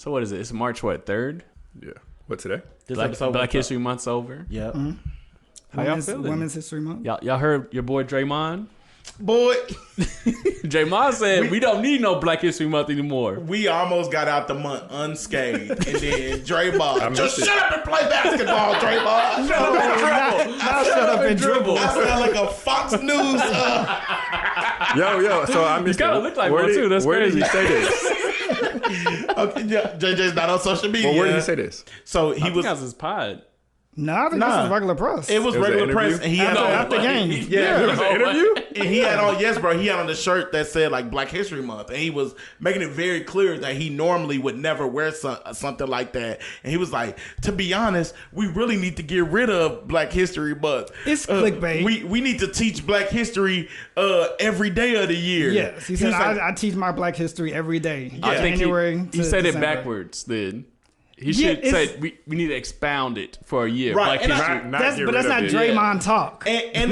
So what is it? It's March 3rd? Yeah. What today? Black History Month's over. Yeah. How y'all feeling? Women's History Month. Y'all heard your boy Draymond? Boy, Draymond said we don't need no Black History Month anymore. we almost got out the month unscathed, and then Draymond just shut up and play basketball, Draymond. Shut up and dribble. Shut up and dribble. I sound like a Fox News. Yo. So I missed You kinda look like one too. That's where crazy. did he say this? Okay, yeah, JJ's not on social media. Well, where did he say this? So I think that was his pod. No, I think this is regular press. It was It was regular an press, interview? and he had After on game. Yeah, It was an interview? and he had on he had on the shirt that said like Black History Month, and he was making it very clear that he normally would never wear something like that. And he was like, to be honest, we really need to get rid of Black History Month. It's clickbait. We need to teach Black History every day of the year. Yes, he said I teach my Black history every day. I think January he to said December. it backwards then. He should say we need to expound it for a year. Right, Black and History. Not But get that's rid not of it. Draymond talk. And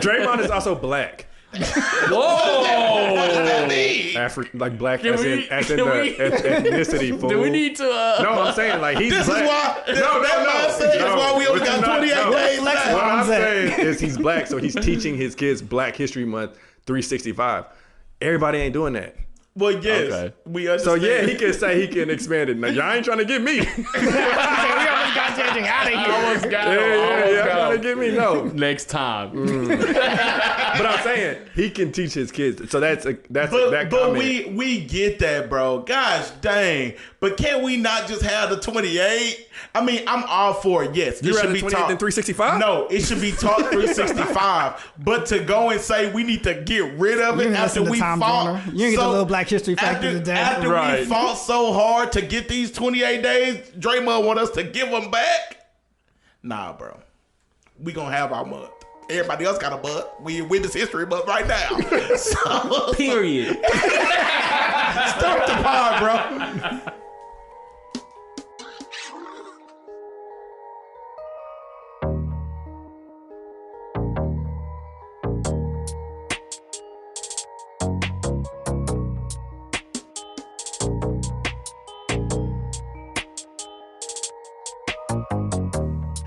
Draymond is also black. Whoa! Like black Can as in we- the can we- ethnicity. Fool. Do we need to? No, I'm saying like he's this black. is why. That's why we only got 28 days What left. I'm saying is he's black, so he's teaching his kids Black History Month 365. Everybody ain't doing that. Well, yes, Okay. we So understand. yeah, he can say he can expand it. Now y'all ain't trying to get me. We almost got JJ out of here. Almost got him. Yeah, Almost y'all got trying him. to get me. No. Next time. But I'm saying he can teach his kids. So that's that But comment. we get that, bro. Gosh dang. But can't we not just have the 28? I mean, I'm all for it. Yes, You it rather should be 28 taught. than 365? No, it should be taught 365. But to go and say we need to get rid of You it didn't after listen to we Tom fought, Joyner. You didn't get the little Black History factor today. After Right. we fought so hard to get these 28 days, Draymond want us to give them back? Nah, bro. We gonna have our month. Everybody else got a month. We in Witness History Month right now. So, Period. start the pod, bro.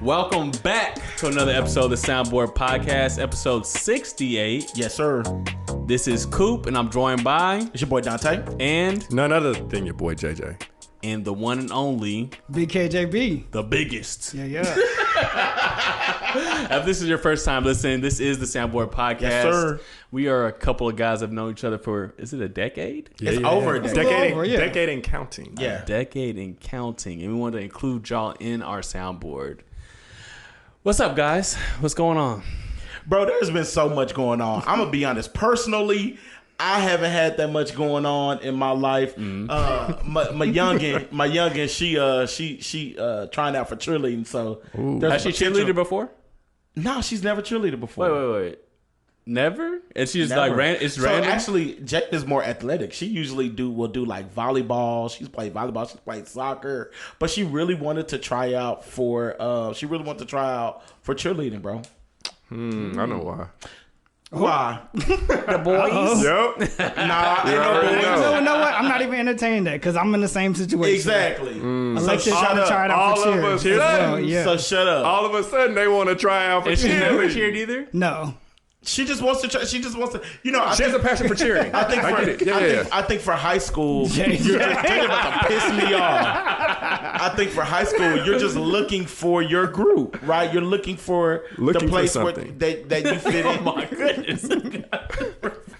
Welcome back to another episode of the Soundboard Podcast, episode 68. Yes, sir. This is Coop, and I'm joined by It's your boy Dontae. and None other than your boy JJ. the one and only, Big KJB. the biggest. Yeah. If this is your first time listening, this is the Soundboard Podcast. Yes, sir. We are a couple of guys that have known each other for, is it a decade? It's over a decade. Decade and counting. Yeah. Decade and counting. And we wanted to include y'all in our soundboard. What's up, guys? What's going on? Bro, there's been so much going on. I'm gonna be honest. Personally, I haven't had that much going on in my life. My youngin, she trying out for cheerleading. So Has she cheerleader before? No, she's never cheerleader before. Wait. Never? And she just Never. like it's so random? actually, Jake is more athletic. She usually will do like volleyball. She's played volleyball. She's played soccer. But she really wanted to try out for cheerleading, bro. I know why. Why? the boys? Yep. Nah, ain't no already boys. know. You know what? I'm not even entertaining that because I'm in the same situation. Exactly. Alexis So shut trying to up. try it out All for of cheer. us as well, done. yeah. So shut up. All of a sudden they want to try out for And she never cheerleading. cheered either? No. She just wants to try. She just wants to. You know, She has a passion for cheering. I think get it. Yeah. I think for high school, you're just you're about to piss me off. I think for high school, you're just looking for your group, right? You're looking for Looking the for place where something. that you fit in. My goodness.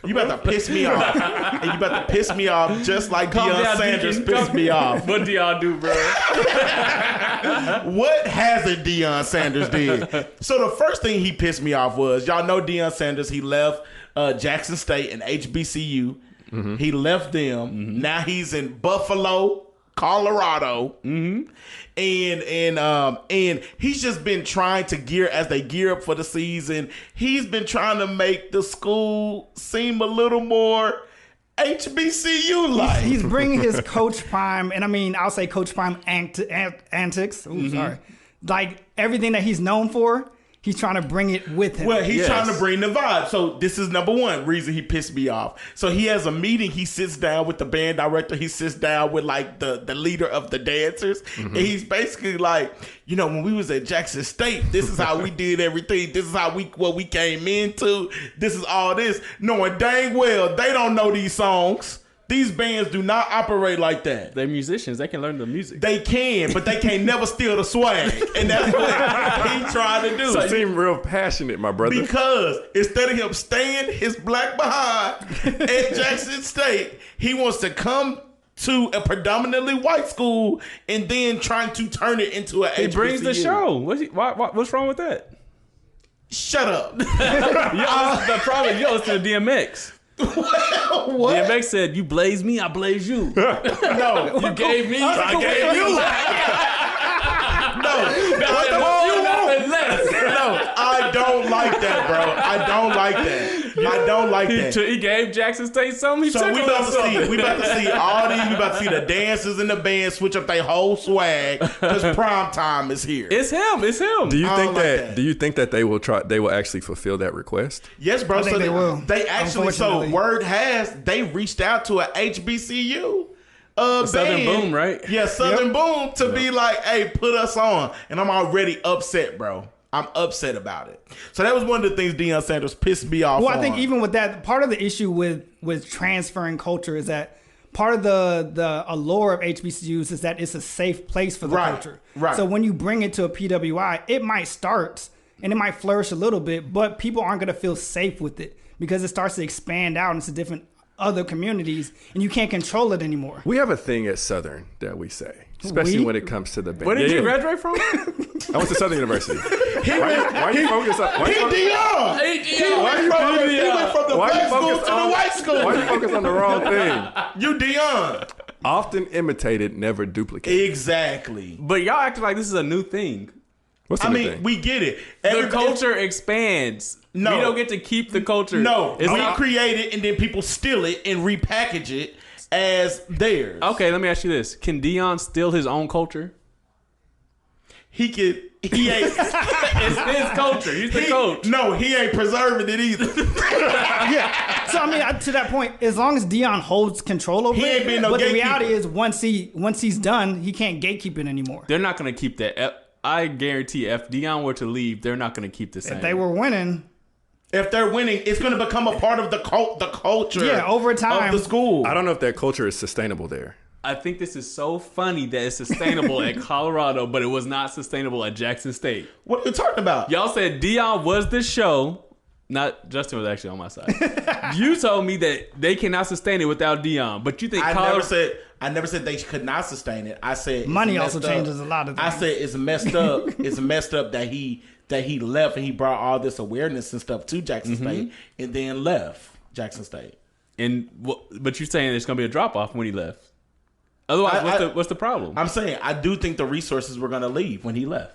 You about to piss me off, and you about to piss me off just like Deion Sanders pissed me off. What do y'all do, bro? What hasn't Deion Sanders did? So the first thing he pissed me off was, y'all know Deion Sanders, he left Jackson State and HBCU. He left them. Now he's in Buffalo, Colorado. And he's just been trying to gear up for the season. He's been trying to make the school seem a little more HBCU like. He's bringing his Coach Prime, and I mean, I'll say Coach Prime antics. Ooh, sorry. Like everything that he's known for, He's trying to bring it with him. Well, he's trying to bring the vibe. So this is number one reason he pissed me off. So he has a meeting. He sits down with the band director. He sits down with like the leader of the dancers. And he's basically like, you know, when we was at Jackson State, this is how we did everything. This is how what we came into. This is all this. Knowing dang well they don't know these songs. These bands do not operate like that. They're musicians. They can learn the music. They can, but they can't never steal the swag. And that's what he tried to do. You seem real passionate, my brother. Because instead of him staying his black behind at Jackson State, he wants to come to a predominantly white school and then trying to turn it into a HBCU. He brings the show. What's wrong with that? Shut up. The problem is you listen to DMX. What? DMX said, "You blaze me, I blaze you." No. You gave me, I gave you. Nothing less. No, I don't like that, bro. I don't like that. He gave Jackson State something. So we about to see all these. We about to see the dancers and the band switch up their whole swag because prime time is here. It's him. Do you think like that? that. Do you think that they will try? They will actually fulfill that request? Yes, bro. I think So they will. They actually. So Unfortunately. word has they reached out to a HBCU. Southern band. Boom, right? Yeah, Southern Boom to be like, hey, put us on. And I'm already upset, bro. I'm upset about it. So that was one of the things Deion Sanders pissed me off Well, on. I think even with that, part of the issue with transferring culture is that part of the allure of HBCUs is that it's a safe place for the culture. Right. So when you bring it to a PWI, it might start and it might flourish a little bit, but people aren't going to feel safe with it because it starts to expand out into different other communities and you can't control it anymore. We have a thing at Southern that we say, especially when it comes to the band. Where did you graduate from? I went to Southern University. Why you focus on? He Deion. He went from the black school to the white school. Why you focus on the wrong thing? You Deion. Often imitated, never duplicated. Exactly. But y'all acting like this is a new thing. What's the I new mean, thing? we get it. The culture expands. No. We don't get to keep the culture. No, It's we not- create it and then people steal it and repackage it as theirs. Okay, let me ask you this. Can Deion steal his own culture? He could. He ain't. It's his culture. He's the coach. No, he ain't preserving it either. Yeah. So I mean, to that point, as long as Deion holds control over He it, ain't being no but the gatekeeper. reality is once he's done, he can't gatekeep it anymore. They're not going to keep that. I guarantee if Deion were to leave, they're not going to keep the same. If they were winning, If they're winning, it's going to become a part of the culture. Yeah, over time. of the school. I don't know if that culture is sustainable there. I think this is so funny that it's sustainable at Colorado, but it was not sustainable at Jackson State. What are you talking about? Y'all said Deion was the show. Not Justin was actually on my side. You told me that they cannot sustain it without Deion, but you think I Colorado? never said they could not sustain it. I said it's money messed also up. changes a lot of I things. said it's messed up. It's messed up that he left and he brought all this awareness and stuff to Jackson State and then left Jackson State. But you're saying there's going to be a drop off when he left. Otherwise, what's the problem? I'm saying I do think the resources were going to leave when he left.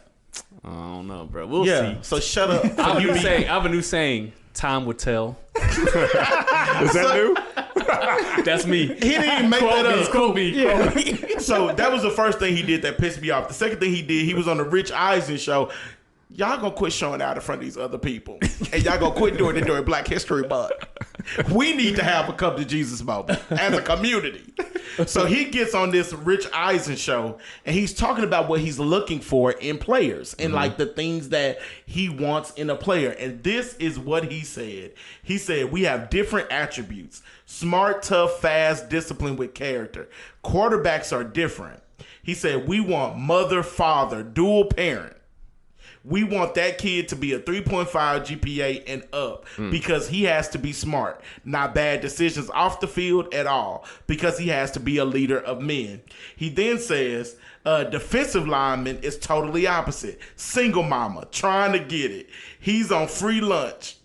I don't know, bro. We'll Yeah. see. So shut up. I have a new saying. Time will tell. Is that new? That's me. He didn't even make that up. Quote me. So that was the first thing he did that pissed me off. The second thing he did, he was on the Rich Eisen show. Y'all gonna quit showing out in front of these other people, and y'all gonna quit doing it during Black History Month. We need to have a come to Jesus moment as a community. So he gets on this Rich Eisen show, and he's talking about what he's looking for in players and like the things that he wants in a player. And this is what he said. He said, we have different attributes: smart, tough, fast, disciplined with character. Quarterbacks are different. He said, we want mother, father, dual parent. We want that kid to be a 3.5 GPA and up because he has to be smart, not bad decisions off the field at all, because he has to be a leader of men. He then says, defensive lineman is totally opposite. Single mama, trying to get it. He's on free lunch.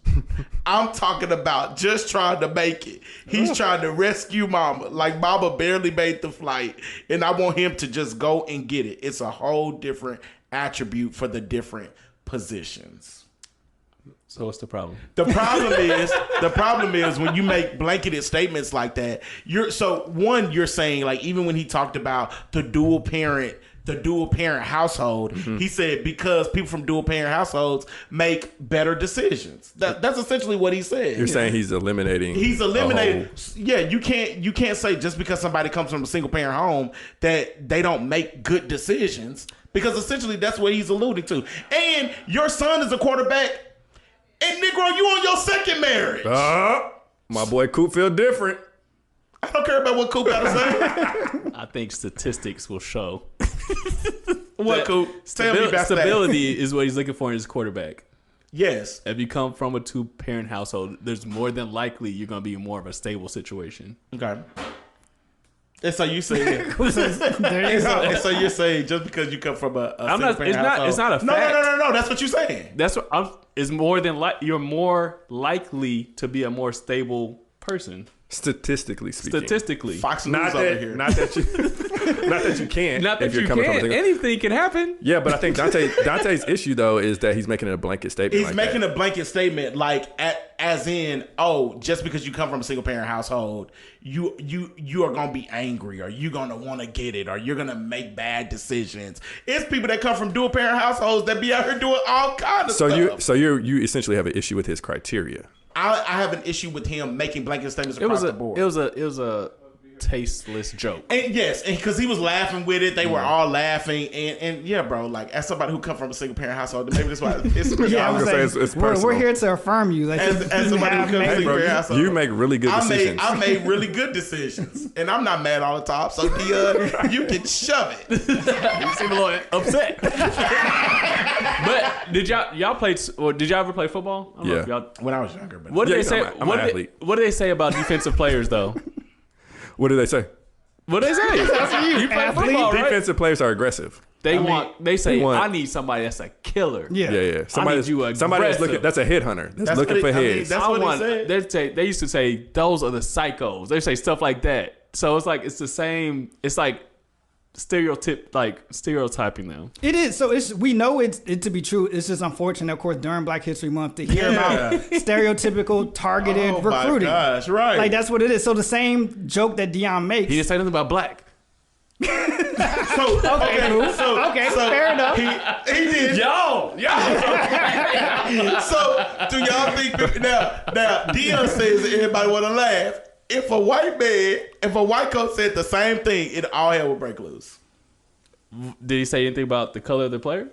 I'm talking about just trying to make it. He's trying to rescue mama. Like mama barely made the flight, and I want him to just go and get it. It's a whole different attribute for the different positions. So what's the problem? The problem is when you make blanketed statements like that. You're saying like even when he talked about the dual parent household, he said because people from dual parent households make better decisions. That's essentially what he said. You're saying he's eliminating. Yeah, you can't say just because somebody comes from a single parent home that they don't make good decisions, because essentially that's what he's alluding to. And your son is a quarterback, and Negro, you on your second marriage. My boy Coop feel different. I don't care about what Coop got to say. I think statistics will show. What, Coop? Tell me about stability is what he's looking for in his quarterback. Yes. If you come from a 2-parent household, there's more than likely you're going to be in more of a stable situation. Okay. And so you say, There you go. and so you're saying just because you come from a single parent household, it's not a fact. No. That's what you're saying. That's what it's more than you're more likely to be a more stable person. Statistically speaking. Fox News Not over that, here. not that you can't. Not that if you're you coming can. from a single- Anything can happen. Yeah, but I think Dante's issue though is that he's making it a blanket statement. He's like making that. a blanket statement, like as in, just because you come from a single parent household, you are gonna be angry, or you're gonna want to get it, or you're gonna make bad decisions. It's people that come from dual parent households that be out here doing all kinds of stuff. So you essentially have an issue with his criteria. I have an issue with him making blanket statements across the board. It was a tasteless joke. And yes, and because he was laughing with it, they were all laughing, and yeah, bro. Like as somebody who come from a single parent household, maybe that's why it's Yeah, I was gonna saying, say it's we're personal. here to affirm you. Like, as somebody who comes from a single parent household. You make really good decisions. I made really good decisions, and I'm not mad all the time. So you can shove it. You seem a little upset. But did y'all play? Or did y'all ever play football? I don't know if y'all, When I was younger, but what did Yeah, they say? I'm an athlete. What do they say about defensive players though? What do they say? What do they say? You play athlete. football, right? Defensive players are aggressive. They say want- I need somebody that's a killer. yeah. Yeah. Somebody that's aggressive. looking. That's a headhunter. That's looking for heads. That's what he said. They used to say those are the psychos. They say stuff like that. So it's like it's the same. It's like stereotyping them. It is. So we know it to be true. It's just unfortunate, of course, during Black History Month to hear about stereotypical targeted recruiting. My gosh, right. Like that's what it is. So the same joke that Deion makes. He didn't say nothing about black. Okay, fair enough. He did. Yo. So do y'all think now Deion says that everybody want to laugh? If a white coach said the same thing, it all hell would break loose. Did he say anything about the color of the player?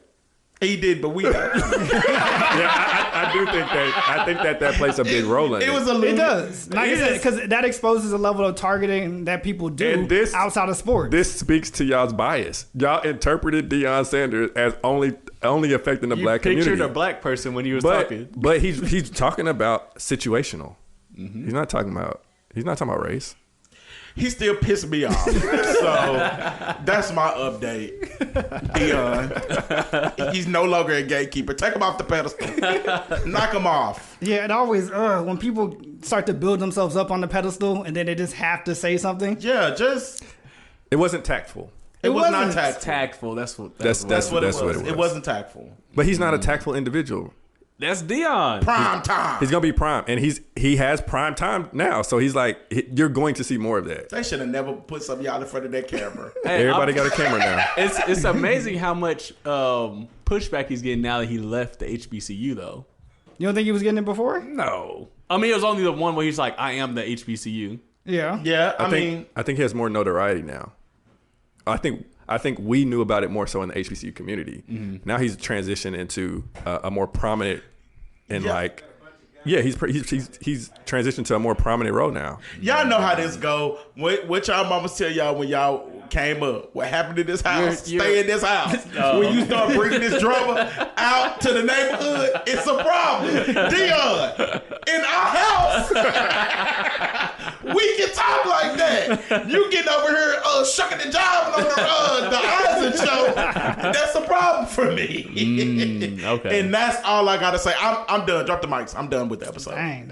He did, but we don't. I do think that. I think that plays a big role in it. It was a It does. Like I said, because that exposes a level of targeting that people do And outside of sports. This speaks to y'all's bias. Y'all interpreted Deion Sanders as only affecting the black community. You pictured a black person when he was talking. But he's talking about situational. He's not talking about race. He still pissed me off. So that's my update. Deion. He's no longer a gatekeeper. Take him off the pedestal. Knock him off. Yeah, it always when people start to build themselves up on the pedestal and then they just have to say something. Yeah, It wasn't tactful. it was not wasn't tactful. Tactful. That's what What it was. It wasn't tactful. But he's not a tactful individual. That's Deion. Prime time. He's gonna be prime, and he has prime time now. So he's like, you're going to see more of that. They should have never put some of y'all in front of that camera. Hey, Everybody got a camera now. It's amazing how much pushback he's getting now that he left the HBCU though. You don't think he was getting it before? No, I mean it was only the one where he's like, I am the HBCU. Yeah. Yeah, I think he has more notoriety now. I think we knew about it more so in the HBCU community. Now he's transitioned into a more prominent and he's transitioned to a more prominent role now. y'all know how this go. What y'all mamas tell y'all when y'all came up? What happened in this house? Stay in this house. When you start bringing this drama out to the neighborhood, it's a problem. Deion, in our house, we can talk like that. You getting over here shucking and jiving on the Eisen show. That's a problem for me. Okay. And that's all I gotta say. I'm done. Drop the mics. I'm done with the episode. Dang.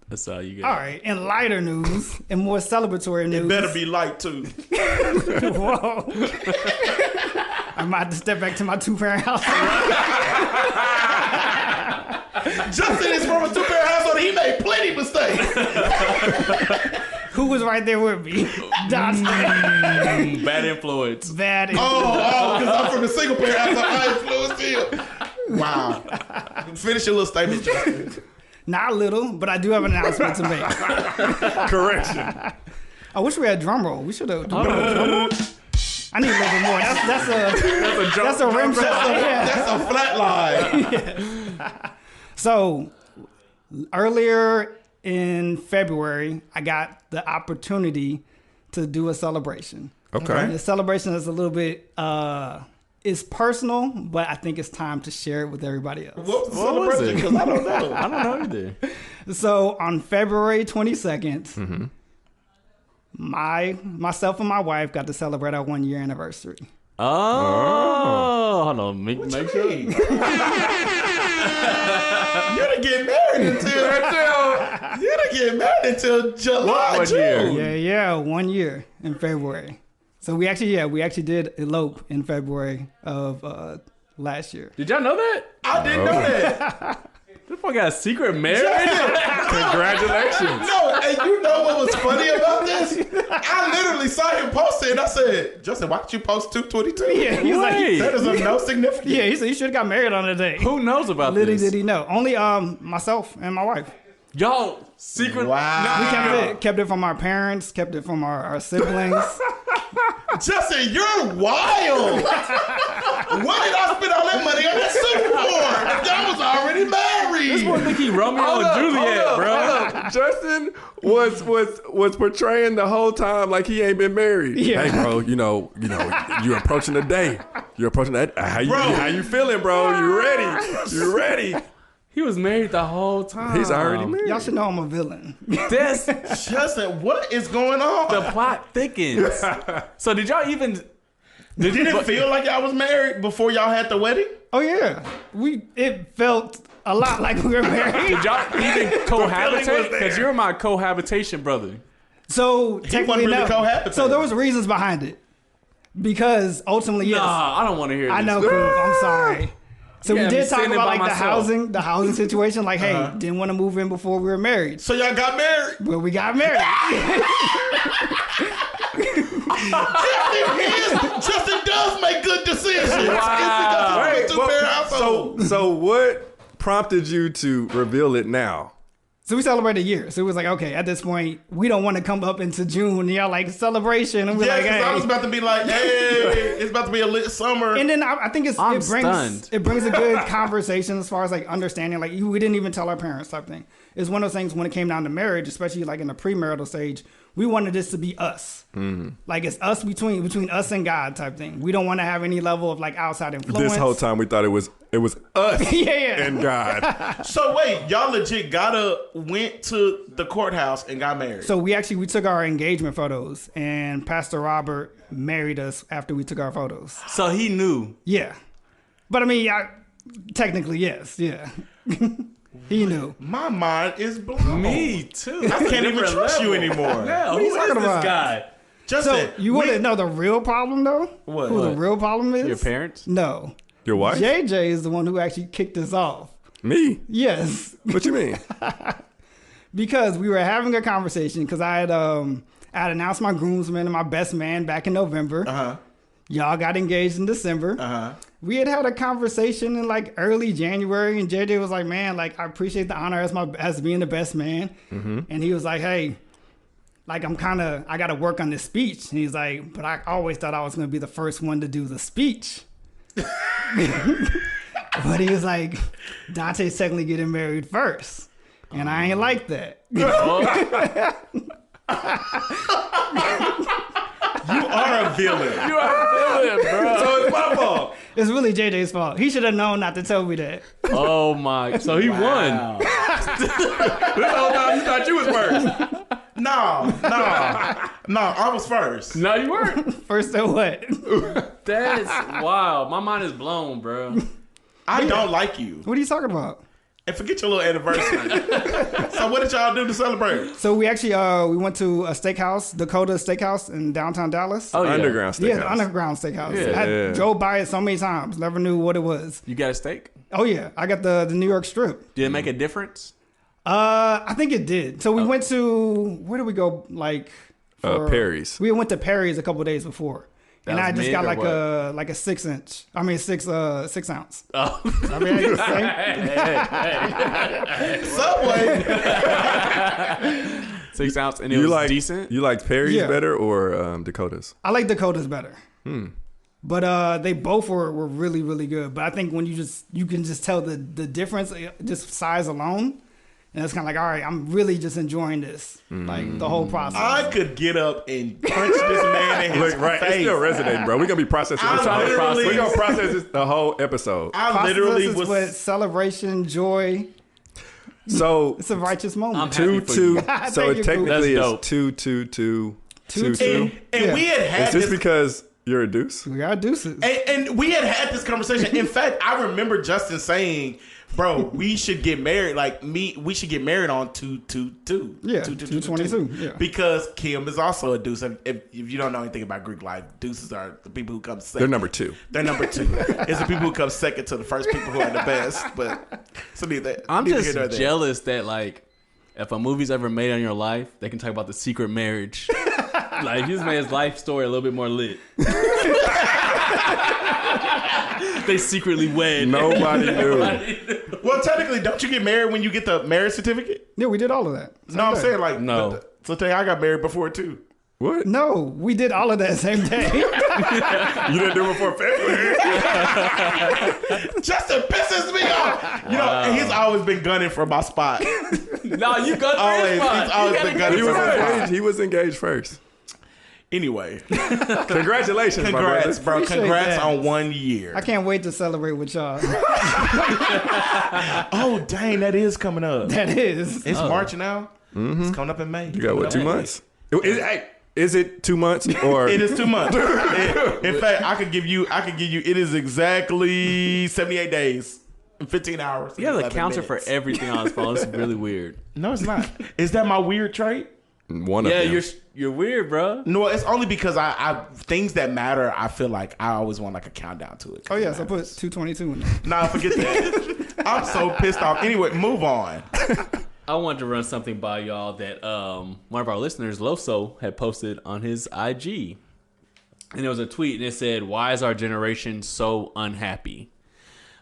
That's all you All got. right. In lighter news and more celebratory news. It better be light too. Whoa. I might have to step back to my 2-parent house. Justin is from a two-parent household. He made plenty mistakes. Who was right there with me? Dontae. Bad influence. Bad. Oh, because I'm from a single-parent household. I influenced him. Wow. Finish your little statement, Justin. Not little, but I do have an announcement to make. Correction. I wish we had drum roll. We should have. Drum roll? I need a little bit more. That's a rim shot. Yeah. That's a flat line. Yeah. So earlier in February, I got the opportunity to do a celebration. Okay. And the celebration is a little bit it's personal, but I think it's time to share it with everybody else. What was the What was celebration? it? Because I don't know. I don't know either. So on February 22nd, myself and my wife got to celebrate our 1 year anniversary. Oh, hold on. Make sure. You didn't get married until July, What June. year? Yeah, 1 year in February. So we actually did elope in February of last year. Did y'all know that? I didn't know that. This boy got a secret marriage? Congratulations. No, and you know what was funny about this? I literally saw him post it, and I said, Justin, why don't you post 222? Yeah, he's like, Wait. That is of no significance. yeah, he said you should have got married on the day. Who knows about Little this? did he know. Only myself and my wife. Y'all, secret. Wow. We kept it from our parents, kept it from our siblings. Justin, you're wild. Why did I spend all that money on that suit for? Y'all was already married. This boy think he Romeo and Juliet, bro. Justin was portraying the whole time like he ain't been married. Yeah. Hey, bro, you approaching the day. You're approaching that. How you feeling, bro? You ready? You ready? He was married the whole time. He's already married. Y'all should know I'm a villain. This, Justin, what is going on? the plot thickens. So did y'all even... Did it feel like y'all was married before y'all had the wedding? Oh yeah, it felt a lot like we were married. Did y'all even cohabitate? Because you're my cohabitation brother. So technically, really no. cohabitating. So there was reasons behind it, because ultimately, yes, Nah, I don't want to hear this. I know, Coop, I'm sorry. So You we got me did talk sitting about by like myself. the housing situation. Like, hey, didn't want to move in before we were married. So y'all got married? Well, we got married. Justin does make good decisions. Wow. It's because he's from a two-parent household. So what prompted you to reveal it now? So we celebrated a year. So it was like, okay, at this point, we don't want to come up into June and y'all like celebration. And we're Yeah, like, because hey. I was about to be like, hey, it's about to be a lit summer. And then I think I'm it brings a good conversation as far as like understanding. Like we didn't even tell our parents type thing. It's one of those things when it came down to marriage, especially like in the premarital stage. We wanted this to be us. Like it's us between us and God type thing. We don't want to have any level of like outside influence. This whole time we thought it was us yeah. and God. So wait, y'all legit went to the courthouse and got married. So we took our engagement photos and Pastor Robert married us after we took our photos. So he knew. Yeah. But I mean, technically, yes. Yeah. He knew. My mind is blown. Me too. I can't even trust you anymore. Yeah, What are you who is talking this about? guy? Justin, So you want to know the real problem though? What? Who the What? real problem is? Your parents? No. Your wife? JJ is the one who actually kicked us off. Me? Yes. What you mean? Because we were having a conversation because I had announced my groomsman and my best man back in November. Y'all got engaged in December. We had a conversation in like early January, and JJ was like, "Man, like I appreciate the honor as being the best man." And he was like, "Hey, like I got to work on this speech." And he's like, "But I always thought I was going to be the first one to do the speech." But he was like, "Dontae's technically getting married first," and I ain't like that. you are a villain. You are feeling, bro. So it's my fault. It's really JJ's fault. He should have known not to tell me that. Oh my! So he won. This whole time you thought you was first. No, I was first. No, you weren't. First or what? That's wild. My mind is blown, bro. I don't like you. What are you talking about? And forget your little anniversary. So what did y'all do to celebrate? So we actually we went to a steakhouse, Dakota Steakhouse in downtown Dallas. Oh, yeah. Underground steakhouse. Yeah, the underground steakhouse. Yeah. I drove by it so many times, never knew what it was. You got a steak? Oh yeah, I got the New York strip. Did it make a difference? I think it did. So we went to, where did we go? Like Perry's. We went to Perry's a couple days before. That And was I just mid got or like what? a 6 inch. I mean 6 ounce. Oh. I mean, it's the same. Subway. 6 ounce, and it was decent. You liked Perry's Yeah. better or Dakota's? I like Dakota's better. But they both were really, really good. But I think when you can just tell the difference, just size alone. And it's kind of like, all right, I'm really just enjoying this, like the whole process. I could get up and punch this man in his Look, right, it's face. still resonating, bro. We're gonna be processing this. We're gonna process this the whole episode. I literally Process is with celebration, joy. So It's a righteous moment. I'm two, happy for two. you. So Thank it you, technically That's is dope. two. And Yeah. we had Is this because you're a deuce? We got deuces. And we had this conversation. In fact, I remember Justin saying, "Bro, we should get married. We should get married on 222. Yeah, 222. Yeah. Because Kim is also a deuce. And if you don't know anything about Greek life, deuces are the people who come second. They're number 2. They're number 2. It's the people who come second to the first people who are the best. But so neither. I'm neither just here nor there. jealous that like if a movie's ever made on your life, they can talk about the secret marriage. Like he just made his life story a little bit more lit. They secretly wed. Nobody knew. Well, technically, don't you get married when you get the marriage certificate? Yeah, we did all of that. No, I'm saying like No. So tell you, I got married before too. What? No, we did all of that same day. You didn't do it before February? Justin pisses me off. You know, and he's always been gunning for my spot. No, you got Always, he's always been gunning He for was my spot. engaged. He was engaged first. Anyway, Congratulations, my brother. congrats, bro. Appreciate Congrats that. on 1 year. I can't wait to celebrate with y'all. Oh, dang, that is coming up. That is. It's March now. It's coming up in May. You got what? 2 months? Is it 2 months or? It is 2 months. In fact, I could give you. It is exactly 78 days and 15 hours. You have and a 11 counter for minutes. everything on his phone. It's really weird. No, it's not. Is that my weird trait? One of Yeah, them. you're weird, bro. No, it's only because I things that matter. I feel like I always want like a countdown to it. Oh yes, I put 222 in there. Nah, forget that. I'm so pissed off. Anyway, move on. I wanted to run something by y'all that one of our listeners, Loso, had posted on his IG. And it was a tweet, and it said, "Why is our generation so unhappy?"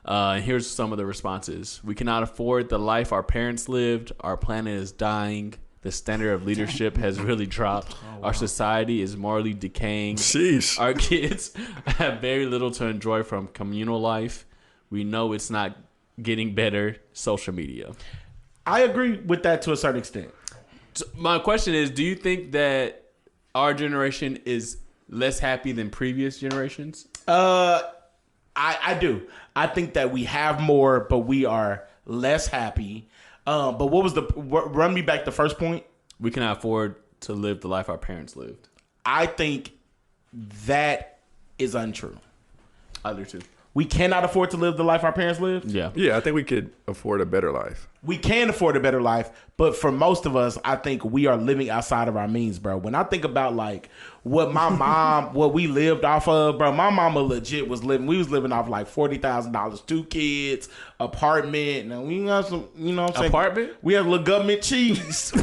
And here's some of the responses. "We cannot afford the life our parents lived. Our planet is dying. The standard of leadership has really dropped. Our society is morally decaying. Sheesh. Our kids have very little to enjoy from communal life. We know it's not getting better. Social media." I agree with that to a certain extent. So my question is, do you think that our generation is less happy than previous generations? I do. I think that we have more, but we are less happy. But what was run me back the first point? We cannot afford to live the life our parents lived. I think that is untrue. I do too. We cannot afford to live the life our parents lived. Yeah. Yeah, I think we could afford a better life. We can afford a better life, but for most of us, I think we are living outside of our means, bro. When I think about like what my mom, what we lived off of, bro, my mama legit was living. We was living off like $40,000, 2 kids, apartment. Now we got some, you know, what I'm saying, Apartment? We have little government cheese.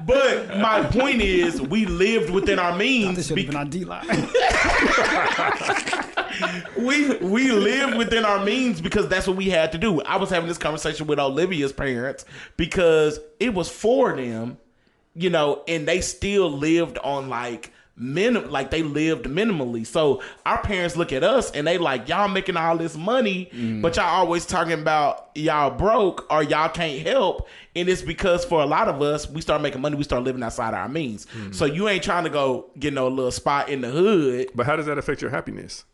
But my point is, we lived within our means. This should have been on D-line. We lived within our means because that's what we had to do. I was having this conversation with Olivia's parents because it was for them, you know, and they still lived on like they lived minimally. So our parents look at us and they like, y'all making all this money, but y'all always talking about y'all broke or y'all can't help. And it's because for a lot of us, we start making money, we start living outside our means. So you ain't trying to go get no little spot in the hood. But how does that affect your happiness?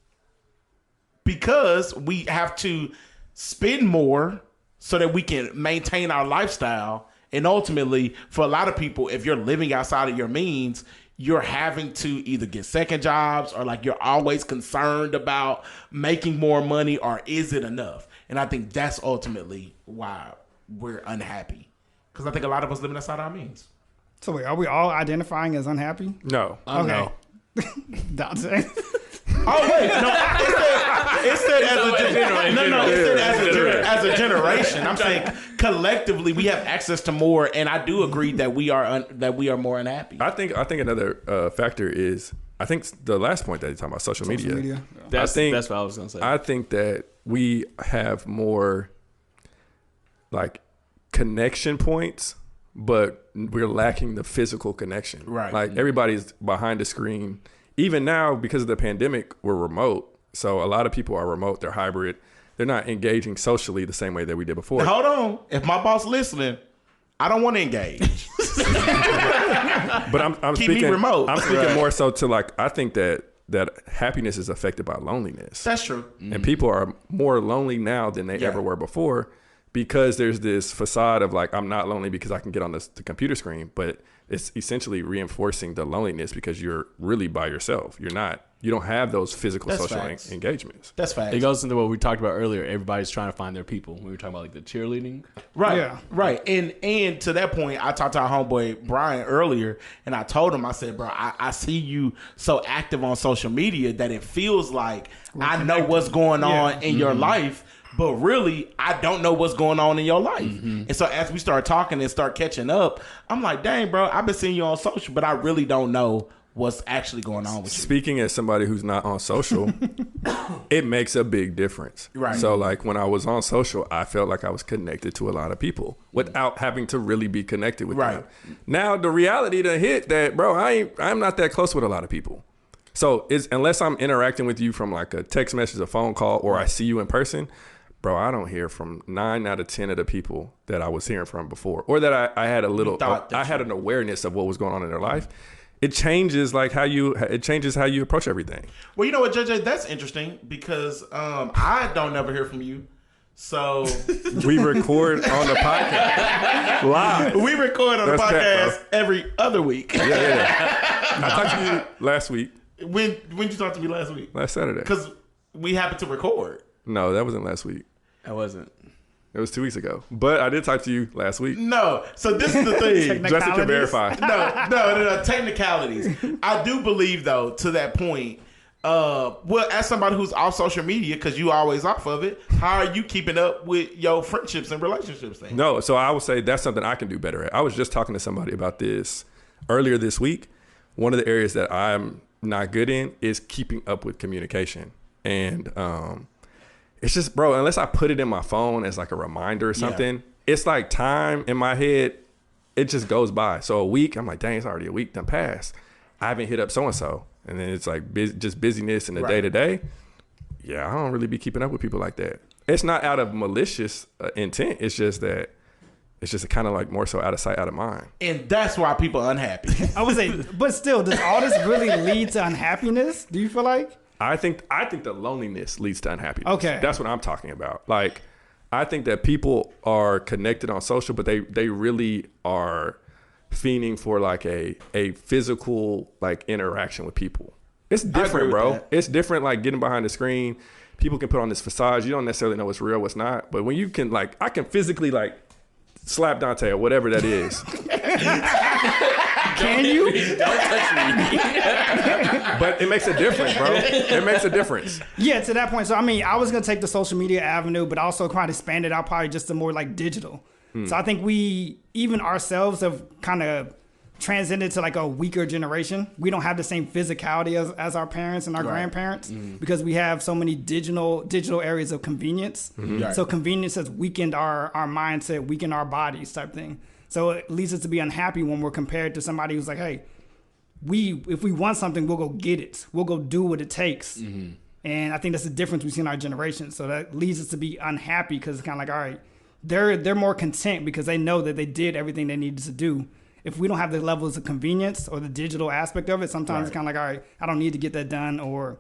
Because we have to spend more so that we can maintain our lifestyle. And ultimately, for a lot of people, if you're living outside of your means, you're having to either get second jobs or like you're always concerned about making more money or is it enough? And I think that's ultimately why we're unhappy. Because I think a lot of us living outside our means. So wait, are we all identifying as unhappy? No. Okay. No. Dante. Oh wait, no. It said as a generation. I'm saying collectively we have access to more, and I do agree that we are more unhappy. I think another factor is the last point that you're talking about social media. That's what I was gonna say. I think that we have more like connection points, but we're lacking the physical connection. Right. Like everybody's behind the screen. Even now, because of the pandemic, we're remote. So a lot of people are remote. They're hybrid. They're not engaging socially the same way that we did before. Now, hold on. If my boss listening, I don't want to engage. But I'm Keep speaking me remote. I'm speaking more so to like, I think that happiness is affected by loneliness. That's true. And people are more lonely now than they ever were before, because there's this facade of like, I'm not lonely because I can get on the computer screen, but it's essentially reinforcing the loneliness because you're really by yourself. You don't have those physical social engagements. That's facts. It goes into what we talked about earlier. Everybody's trying to find their people. We were talking about like the cheerleading. Right. Yeah. Right. And to that point, I talked to our homeboy Brian earlier, and I told him, I said, bro, I see you so active on social media that it feels like I know what's going on in your life, but really, I don't know what's going on in your life. And so as we start talking and start catching up, I'm like, dang, bro, I've been seeing you on social, but I really don't know what's actually going on with you. Speaking as somebody who's not on social, it makes a big difference. Right. So like when I was on social, I felt like I was connected to a lot of people without having to really be connected with them. Now the reality to hit that, bro, I'm not that close with a lot of people. So unless I'm interacting with you from like a text message, a phone call, or I see you in person, bro, I don't hear from 9 out of 10 of the people that I was hearing from before, or that I had I had an awareness of what was going on in their life. It changes how you approach everything. Well, you know what, JJ, that's interesting because I don't never hear from you. So we record on the podcast live. We record on the podcast every other week. Yeah. I talked to you last week. When did you talk to me last week? Last Saturday. Because we happened to record. No, that wasn't last week. I wasn't. It was 2 weeks ago. But I did talk to you last week. No. So this is the thing. Justin can verify. No. Technicalities. I do believe, though, to that point, well, as somebody who's off social media, because you always off of it, how are you keeping up with your friendships and relationships thing? No, so I would say that's something I can do better at. I was just talking to somebody about this earlier this week. One of the areas that I'm not good in is keeping up with communication. And it's just, bro, unless I put it in my phone as like a reminder or something, it's like time in my head, it just goes by. So a week, I'm like, dang, it's already a week done passed. I haven't hit up so-and-so. And then it's like just busyness in the day-to-day. Yeah, I don't really be keeping up with people like that. It's not out of malicious intent. It's just kind of like more so out of sight, out of mind. And that's why people are unhappy. I would say, but still, does all this really lead to unhappiness? Do you feel like? I think the loneliness leads to unhappiness. Okay. That's what I'm talking about. Like, I think that people are connected on social, but they really are fiending for like a physical like interaction with people. It's different, bro. That. It's different like getting behind the screen. People can put on this facade. You don't necessarily know what's real, what's not. But when you can like, I can physically like slap Dontae or whatever that is. Can you? Don't touch me. But it makes a difference, bro. It makes a difference. Yeah, to that point. So, I mean, I was going to take the social media avenue, but also kind of expand it out probably just to more like digital. So I think we, even ourselves, have kind of transcended to like a weaker generation. We don't have the same physicality as our parents and our grandparents because we have so many digital areas of convenience. So convenience has weakened our mindset, weakened our bodies type thing. So it leads us to be unhappy when we're compared to somebody who's like, hey, if we want something, we'll go get it. We'll go do what it takes. And I think that's the difference between our generations. So that leads us to be unhappy because it's kind of like, all right, they're more content because they know that they did everything they needed to do. If we don't have the levels of convenience or the digital aspect of it, sometimes it's kind of like, all right, I don't need to get that done, or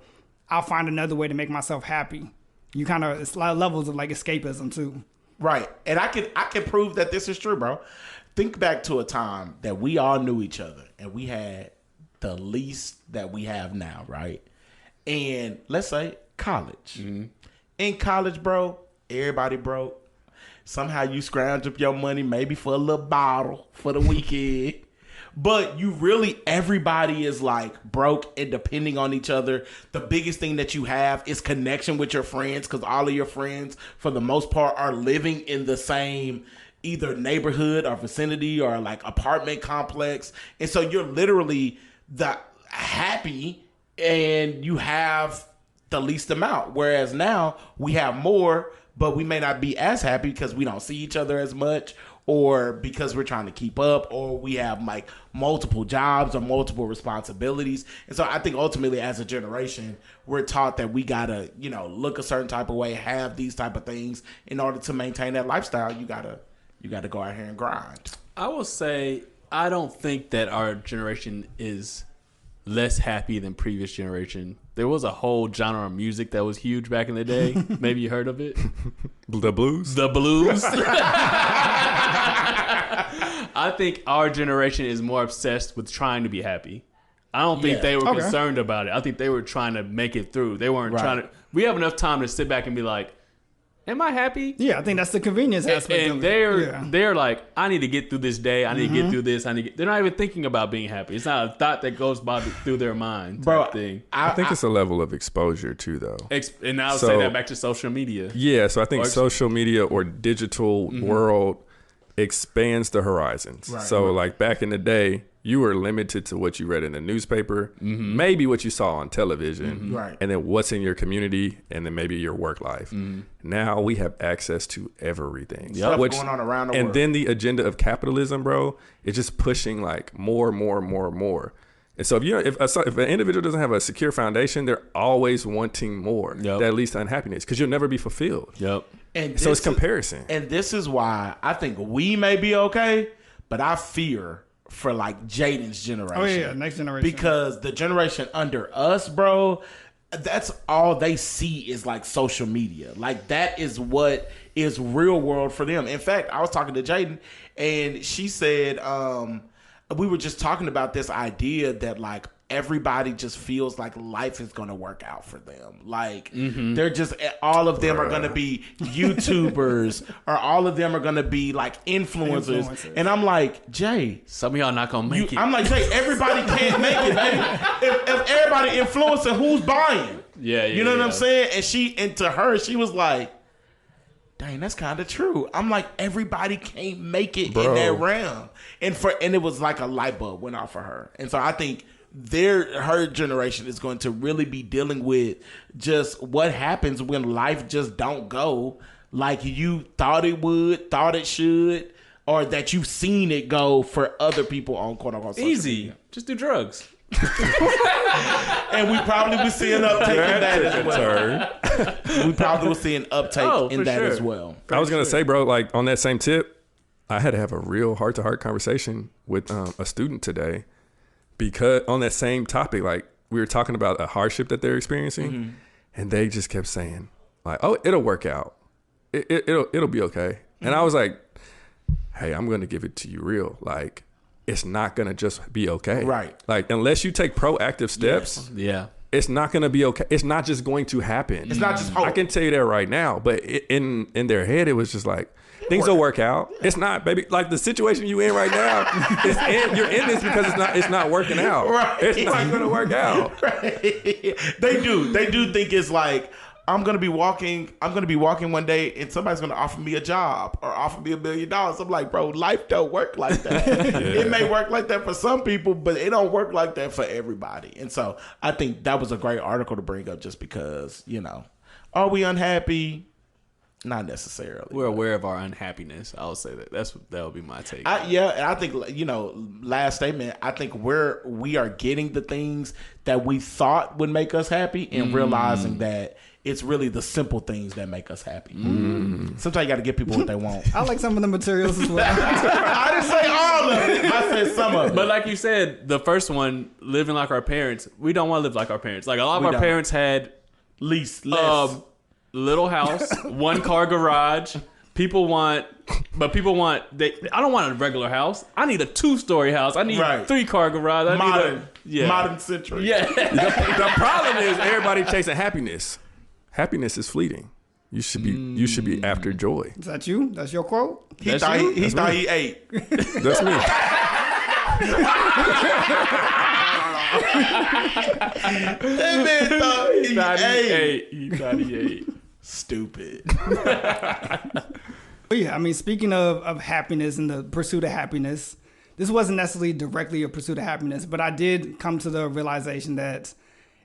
I'll find another way to make myself happy. It's a lot of levels of like escapism too. Right. And I can prove that this is true, bro. Think back to a time that we all knew each other and we had the least that we have now, right? And let's say college. In college, bro, everybody broke. Somehow you scrounge up your money, maybe for a little bottle for the weekend. But everybody is like broke and depending on each other. The biggest thing that you have is connection with your friends, because all of your friends, for the most part, are living in the same either neighborhood or vicinity or like apartment complex. And so you're literally the happy and you have the least amount. Whereas now we have more, but we may not be as happy because we don't see each other as much, or because we're trying to keep up, or we have like multiple jobs or multiple responsibilities. And so I think ultimately as a generation, we're taught that we gotta, look a certain type of way, have these type of things in order to maintain that lifestyle. You gotta go out here and grind. I will say, I don't think that our generation is less happy than previous generation. There was a whole genre of music that was huge back in the day. Maybe you heard of it. The blues? The blues. I think our generation is more obsessed with trying to be happy. I don't think they were concerned about it. I think they were trying to make it through. They weren't trying to. We have enough time to sit back and be like, am I happy? Yeah, I think that's the convenience aspect. And they're like, I need to get through this day. I need to get through this. They're not even thinking about being happy. It's not a thought that goes through their mind. Bro, thing. I think it's a level of exposure too, though. And I'll say that back to social media. Yeah, so I think social media or digital world expands the horizons. Right, so like back in the day, you were limited to what you read in the newspaper, maybe what you saw on television, and then what's in your community, and then maybe your work life. Now we have access to everything. Stuff going on around the world. And then the agenda of capitalism, bro, is just pushing like more. And so if an individual doesn't have a secure foundation, they're always wanting more. That leads to unhappiness because you'll never be fulfilled. And so it's comparison. And this is why I think we may be okay, but I fear for like Jaden's generation. Oh yeah, next generation. Because the generation under us, bro, that's all they see is like social media. Like that is what is real world for them. In fact, I was talking to Jaden and she said, we were just talking about this idea that like everybody just feels like life is going to work out for them. Like they're just, all of them are going to be YouTubers or all of them are going to be like influencers. And I'm like, Jay, some of y'all not going to make it. I'm like, Jay, everybody can't make it, baby. If everybody influencing, who's buying? You know what I'm saying? And to her, she was like, dang, that's kind of true. I'm like, everybody can't make it in that realm. And it was like a light bulb went off for her. And so I think her generation is going to really be dealing with just what happens when life just don't go like you thought it would, thought it should, or that you've seen it go for other people on quote unquote social media. Just do drugs. And we probably will see an uptake in that as well. We probably will see an uptake in that as well. I was going to say, bro, like on that same tip, I had to have a real heart-to-heart conversation with a student today because on that same topic, like we were talking about a hardship that they're experiencing and they just kept saying like, oh, it'll work out. It'll be okay. And I was like, hey, I'm going to give it to you real. Like, it's not going to just be okay. Right. Like, unless you take proactive steps, it's not going to be okay. It's not just going to happen. It's not just hope. I can tell you that right now. But in their head, it was just like, things will work out. It's not, baby. Like the situation you in right now, you're in this because it's not working out. Right. It's not going to work out. Right. They do think it's like, I'm gonna be walking one day and somebody's gonna offer me a job or offer me $1 million. I'm like, bro, life don't work like that. It may work like that for some people, but it don't work like that for everybody. And so I think that was a great article to bring up just because, are we unhappy? Not necessarily. We're aware of our unhappiness. I'll say that. That would be my take. And I think, last statement, I think we are getting the things that we thought would make us happy and realizing that it's really the simple things that make us happy. Sometimes you got to give people what they want. I like some of the materials as well. I didn't say all of it. I said some of it. But like you said, the first one, living like our parents, we don't want to live like our parents. Like a lot of our parents had less. Little house, 1-car garage. I don't want a regular house. I need a 2-story house. I need a 3-car garage. Modern century. Yeah. The problem is everybody chasing happiness. Happiness is fleeting. You should be after joy. Is that you? That's your quote? He thought he ate. That's me. That man thought he ate. He thought he ate. Stupid. But yeah, I mean, speaking of happiness and the pursuit of happiness, this wasn't necessarily directly a pursuit of happiness, but I did come to the realization that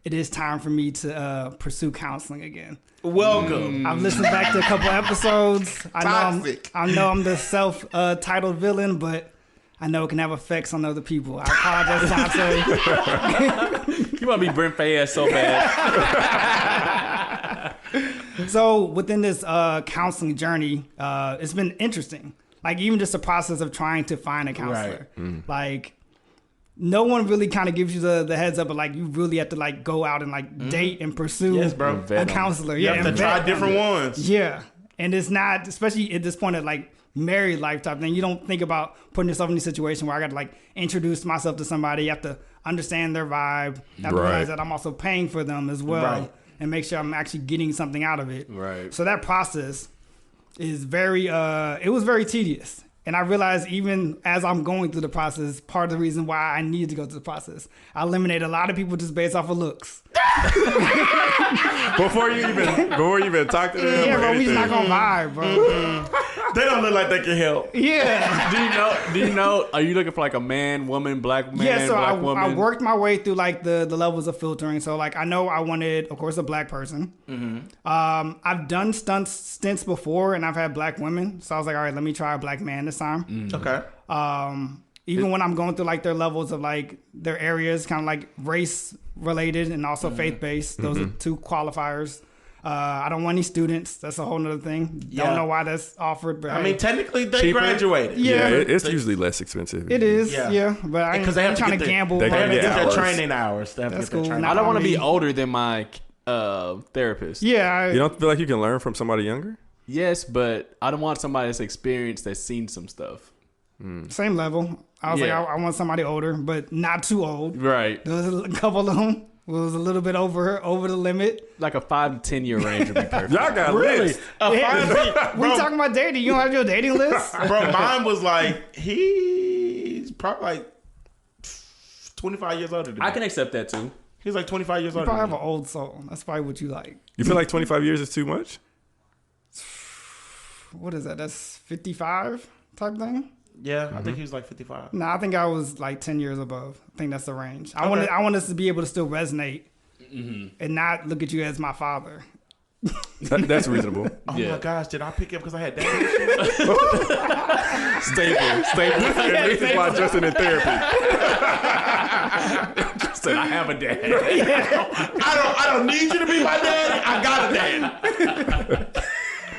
it is time for me to pursue counseling again. Welcome. I've listened back to a couple episodes. Toxic. I know I'm the self-titled villain, but I know it can have effects on other people. I apologize, Dante. You want to be Brent Fayez so bad. So within this counseling journey, it's been interesting. Like even just the process of trying to find a counselor. Right. Like no one really kind of gives you the heads up, but like you really have to like go out and like date and pursue a counselor. You have to try different ones. Yeah. And it's not, especially at this point of like married life type thing, you don't think about putting yourself in a situation where I got to like introduce myself to somebody. You have to understand their vibe. You have to realize that I'm also paying for them as well. Right. And make sure I'm actually getting something out of it. Right. So that process is very, it was very tedious. And I realized even as I'm going through the process, part of the reason why I needed to go through the process, I eliminated a lot of people just based off of looks. Before you even talk to them. Yeah, bro, we not gonna vibe, bro. They don't look like they can help. Yeah. Do you know? Are you looking for like a man, woman, black man, Yeah, so black woman? I worked my way through like the levels of filtering. So like I know I wanted, of course, a black person. I've done stints before, and I've had black women. So I was like, all right, let me try a black man this time. Okay. Even when I'm going through like their levels of like their areas, kind of like race related and also faith based. Those are two qualifiers. I don't want any students. That's a whole nother thing. Don't know why that's offered, but I mean, technically they Cheaper? graduated. Yeah. It's usually less expensive. It is, Yeah. yeah. But I ain't Because they have to trying get to gamble. they They have to Yeah, get their hours. training hours. They have to That's get their cool. training Now, I don't want to me. be older than my therapist. Yeah. You don't feel like you can learn from somebody younger? Yes, but I don't want somebody that's experienced, that's seen some stuff. Same level. I was Yeah. like, I want somebody older, but not too old. Right. There was a couple of them was a little bit over the limit. Like a 5 to 10 year range would be perfect. Y'all got lists. We Bro, talking about dating. You don't have your dating list? bro, mine was like, he's probably like 25 years older than me. I can accept that too. He's like 25 years You older probably than have me. an old soul. That's probably what you like. You feel like 25 years is too much? What is that? That's 55 type thing? Yeah, I think he was like 55. No, I think I was like 10 years above. I think that's the range. I want us to be able to still resonate and not look at you as my father. That's reasonable. Oh Yeah. my gosh, did I pick up because I had daddy issues? Staple. And this is why Justin in therapy. Said I have a dad. I don't need you to be my daddy. I got a daddy.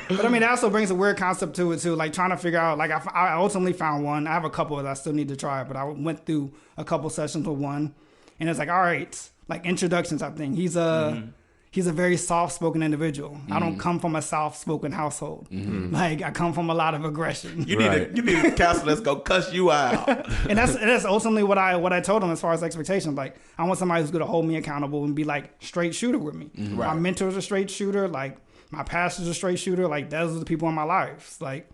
But I mean, that also brings a weird concept to it too. Like trying to figure out, like I ultimately found one. I have a couple that I still need to try, but I went through a couple sessions with one, and it's like, all right, like introduction type thing. He's a very soft-spoken individual. I don't come from a soft-spoken household. Like I come from a lot of aggression. You need a counselor that's gonna cuss you out. And that's ultimately what I told him as far as expectations. Like I want somebody who's gonna hold me accountable and be like straight shooter with me. My mentor's a straight shooter. Like my pastor's a straight shooter. Like those are the people in my life. Like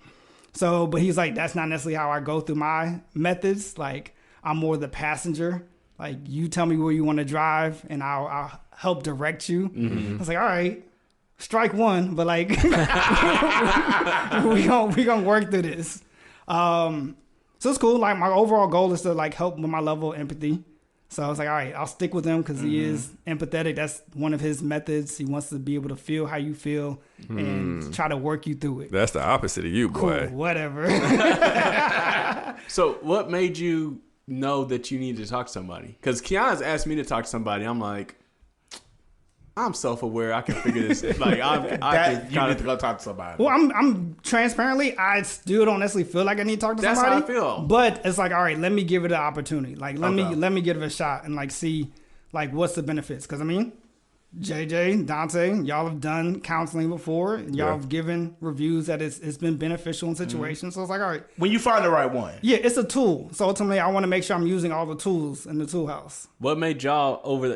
so, but he's like, that's not necessarily how I go through my methods. Like I'm more the passenger. Like you tell me where you want to drive, and I'll help direct you. I was like, all right, strike one, but like we gonna work through this. So it's cool. Like my overall goal is to like help with my level of empathy. So I was like, all right, I'll stick with him because he is empathetic. That's one of his methods. He wants to be able to feel how you feel and try to work you through it. That's the opposite of you, boy. Cool, whatever. So what made you know that you needed to talk to somebody? Because Kiana's asked me to talk to somebody. I'm like, I'm self-aware. I can figure this. Like You need to go talk to somebody. Well, I'm transparently, I still don't necessarily feel like I need to talk to That's somebody. how I feel. But it's like, all right, let me give it an opportunity. Like, let me give it a shot and like see like what's the benefits. Because I mean, JJ, Dante, y'all have done counseling before. And y'all have given reviews that it's been beneficial in situations. So it's like, all right, When you find the right one. yeah, it's a tool. So ultimately, I want to make sure I'm using all the tools in the tool house. What made put y'all over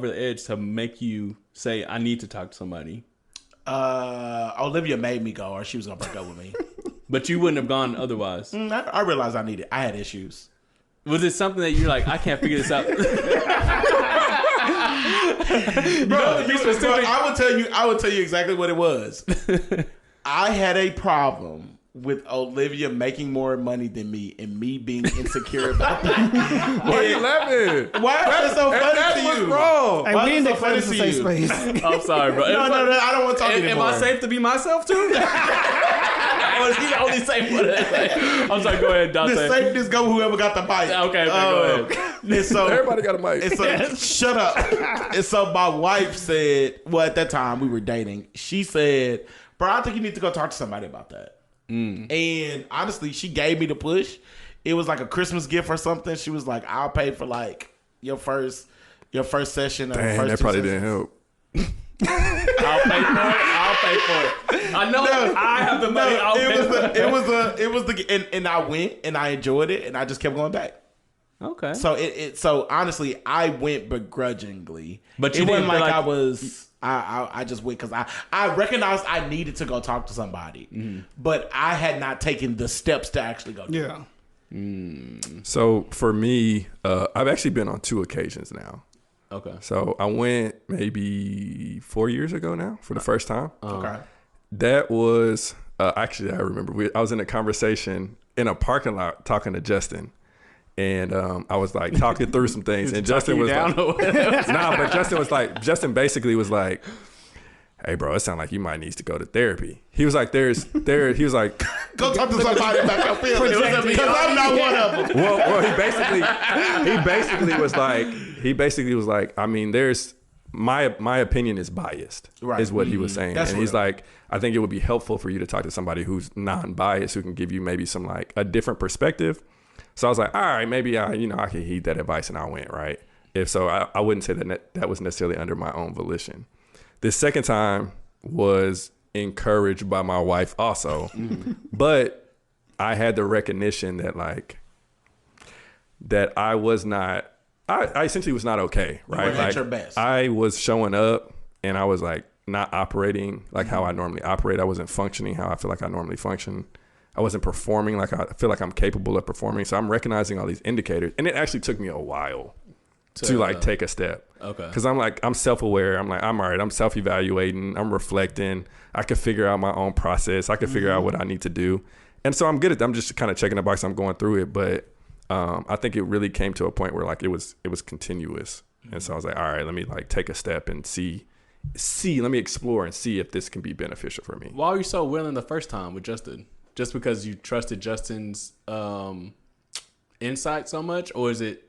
the edge to make you say I need to talk to somebody? Olivia made me go, or she was gonna break up with me. But you wouldn't have gone otherwise. I realized I had issues. Was it something that you're like, I can't figure this out? Bro, I would tell you exactly what it was. I had a problem with Olivia making more money than me and me being insecure about that. Why are you laughing? Why is that so funny to you? What's wrong? Hey, Why we is in it the so funny safe to you? space. I'm sorry, bro. No, I don't want to talk Am anymore. I safe to be myself too? Or is he the only safe one? I'm sorry, go ahead, Dontae. The safest go whoever got the mic. Okay, go ahead. And so, Everybody got a mic. and so, shut up. And so my wife said, well, at that time we were dating. She said, bro, I think you need to go talk to somebody about that. And honestly, she gave me the push. It was like a Christmas gift or something. She was like, I'll pay for like your first session. Or Damn, first that probably didn't help. I'll pay for it. I know I have the money. It was the and I went and I enjoyed it and I just kept going back. Okay. So honestly, I went begrudgingly. But it you wasn't didn't like feel I was. I just went because I recognized I needed to go talk to somebody, but I had not taken the steps to actually go. Yeah. So for me, I've actually been on 2 occasions now. Okay. So I went maybe 4 years ago now for the first time. Okay. That was actually, I remember I was in a conversation in a parking lot talking to Justin. And I was like talking through some things, and Justin was like, but Justin basically was like, hey bro, it sounds like you might need to go to therapy. He was like, he was like, Go talk to somebody about your feelings because I'm not one of them. well, he basically was like, I mean, there's my opinion is biased, Right. is what he was saying. That's and he's real. like, I think it would be helpful for you to talk to somebody who's non-biased, who can give you maybe some like a different perspective. So I was like, all right, maybe I can heed that advice, and I went, right? If so, I wouldn't say that was necessarily under my own volition. The second time was encouraged by my wife also, but I had the recognition that I was not, I essentially was not okay, right? weren't at Like your best. I was showing up and I was like not operating like how I normally operate. I wasn't functioning how I feel like I normally function. I wasn't performing like I feel like I'm capable of performing. So I'm recognizing all these indicators, and it actually took me a while to take a step. Okay. Because I'm self-aware. I'm like, I'm all right. I'm self-evaluating. I'm reflecting. I can figure out my own process. I can figure out what I need to do. And so I'm good at that. I'm just kind of checking the box. I'm going through it. But I think it really came to a point where like it was continuous. And so I was like, all right, let me like take a step and see, let me explore and see if this can be beneficial for me. Why were you so willing the first time with Justin? Just because you trusted Justin's insight so much, or is it?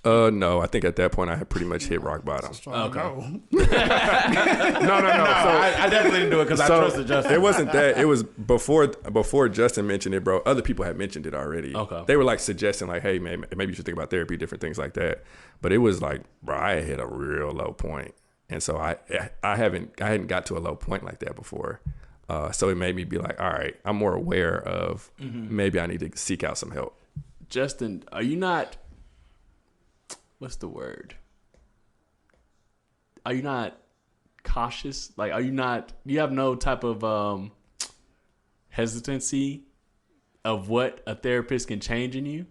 No, I think at that point I had pretty much hit rock bottom. Okay. No. So I definitely didn't do it because I trusted Justin. It wasn't that. It was before Justin mentioned it, bro. Other people had mentioned it already. Okay. They were like suggesting like, hey, maybe you should think about therapy, different things like that. But it was like, bro, I had hit a real low point, and so I hadn't got to a low point like that before. So it made me be like, all right, I'm more aware of maybe I need to seek out some help. Justin, are you not? What's the word? Are you not cautious? Like, are you not? You have no type of hesitancy of what a therapist can change in you?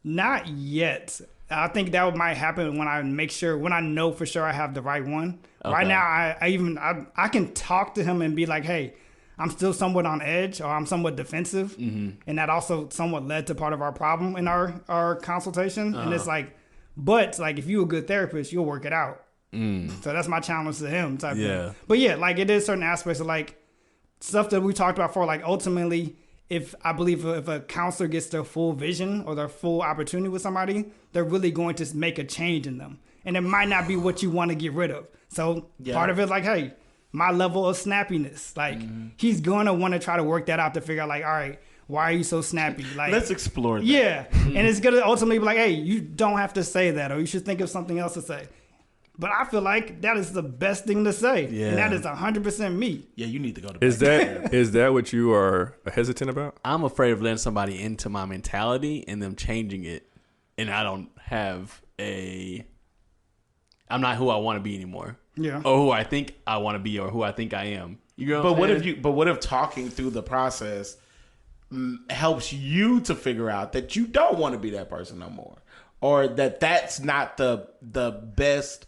Not yet. I think that might happen when I know for sure I have the right one. Okay. Right now, I can talk to him and be like, hey, I'm still somewhat on edge, or I'm somewhat defensive. And that also somewhat led to part of our problem in our consultation. And it's like, but like, if you're a good therapist, you'll work it out. So that's my challenge to him type thing. But yeah, like it is certain aspects of like stuff that we talked about before, like ultimately, if a counselor gets their full vision or their full opportunity with somebody, they're really going to make a change in them. And it might not be what you want to get rid of. So part of it is like, hey, my level of snappiness, like he's going to want to try to work that out to figure out like, all right, why are you so snappy? Like, Let's explore that. Yeah. And it's going to ultimately be like, hey, you don't have to say that, or you should think of something else to say. But I feel like that is the best thing to say. Yeah. And that is 100% me. Yeah, you need to go to Is that what you are hesitant about? I'm afraid of letting somebody into my mentality and them changing it, and I don't have a I'm not who I want to be anymore. Yeah. Or who I think I want to be, or who I think I am. You know But what if talking through the process helps you to figure out that you don't want to be that person no more, or that that's not the best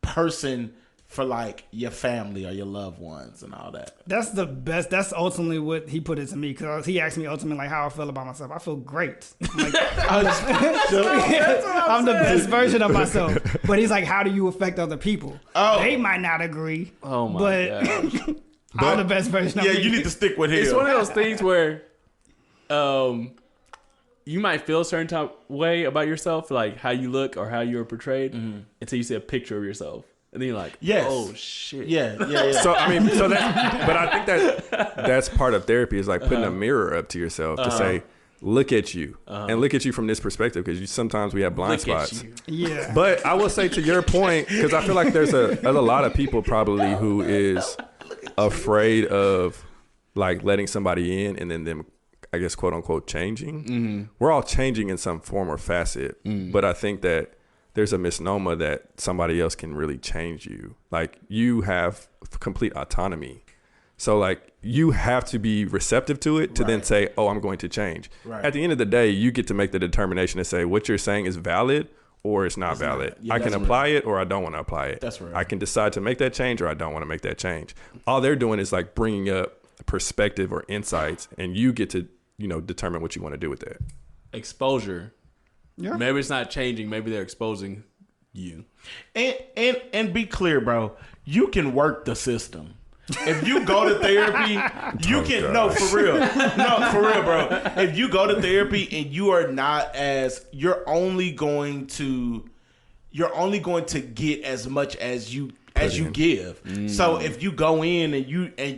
person for like your family or your loved ones and all that. That's the best. That's ultimately what he put it to me, because he asked me ultimately like how I feel about myself. I feel great. Like, I'm the best version of myself. But he's like, how do you affect other people? Oh. They might not agree. Oh my but gosh. I'm the best version of Yeah, me. you need to stick with him. It's one of those things where you might feel a certain type way about yourself, like how you look or how you're portrayed, until you see a picture of yourself. And then you're like, Yes. oh shit. Yeah. So I mean, but I think that's part of therapy, is like putting a mirror up to yourself to say, look at you, and look at you from this perspective, because sometimes we have blind Look at spots. you. Yeah. But I will say, to your point, because I feel like there's a lot of people probably who is afraid of like letting somebody in and then them, I guess, quote unquote, changing. We're all changing in some form or facet, but I think that there's a misnomer that somebody else can really change you. Like, you have complete autonomy. So like, you have to be receptive to it to then say, oh, I'm going to change. Right. At the end of the day, you get to make the determination to say what you're saying is valid or it's not valid. Yeah, I can apply it or I don't want to apply it. That's right. I can decide to make that change or I don't want to make that change. All they're doing is like bringing up perspective or insights, and you get to, determine what you want to do with that. Exposure. Yeah. Maybe it's not changing. Maybe they're exposing you. And be clear, bro. You can work the system. If you go to therapy, you can. No, for real. No, for real, bro. If you go to therapy and you are not you're only going to get as much as you give. So if you go in and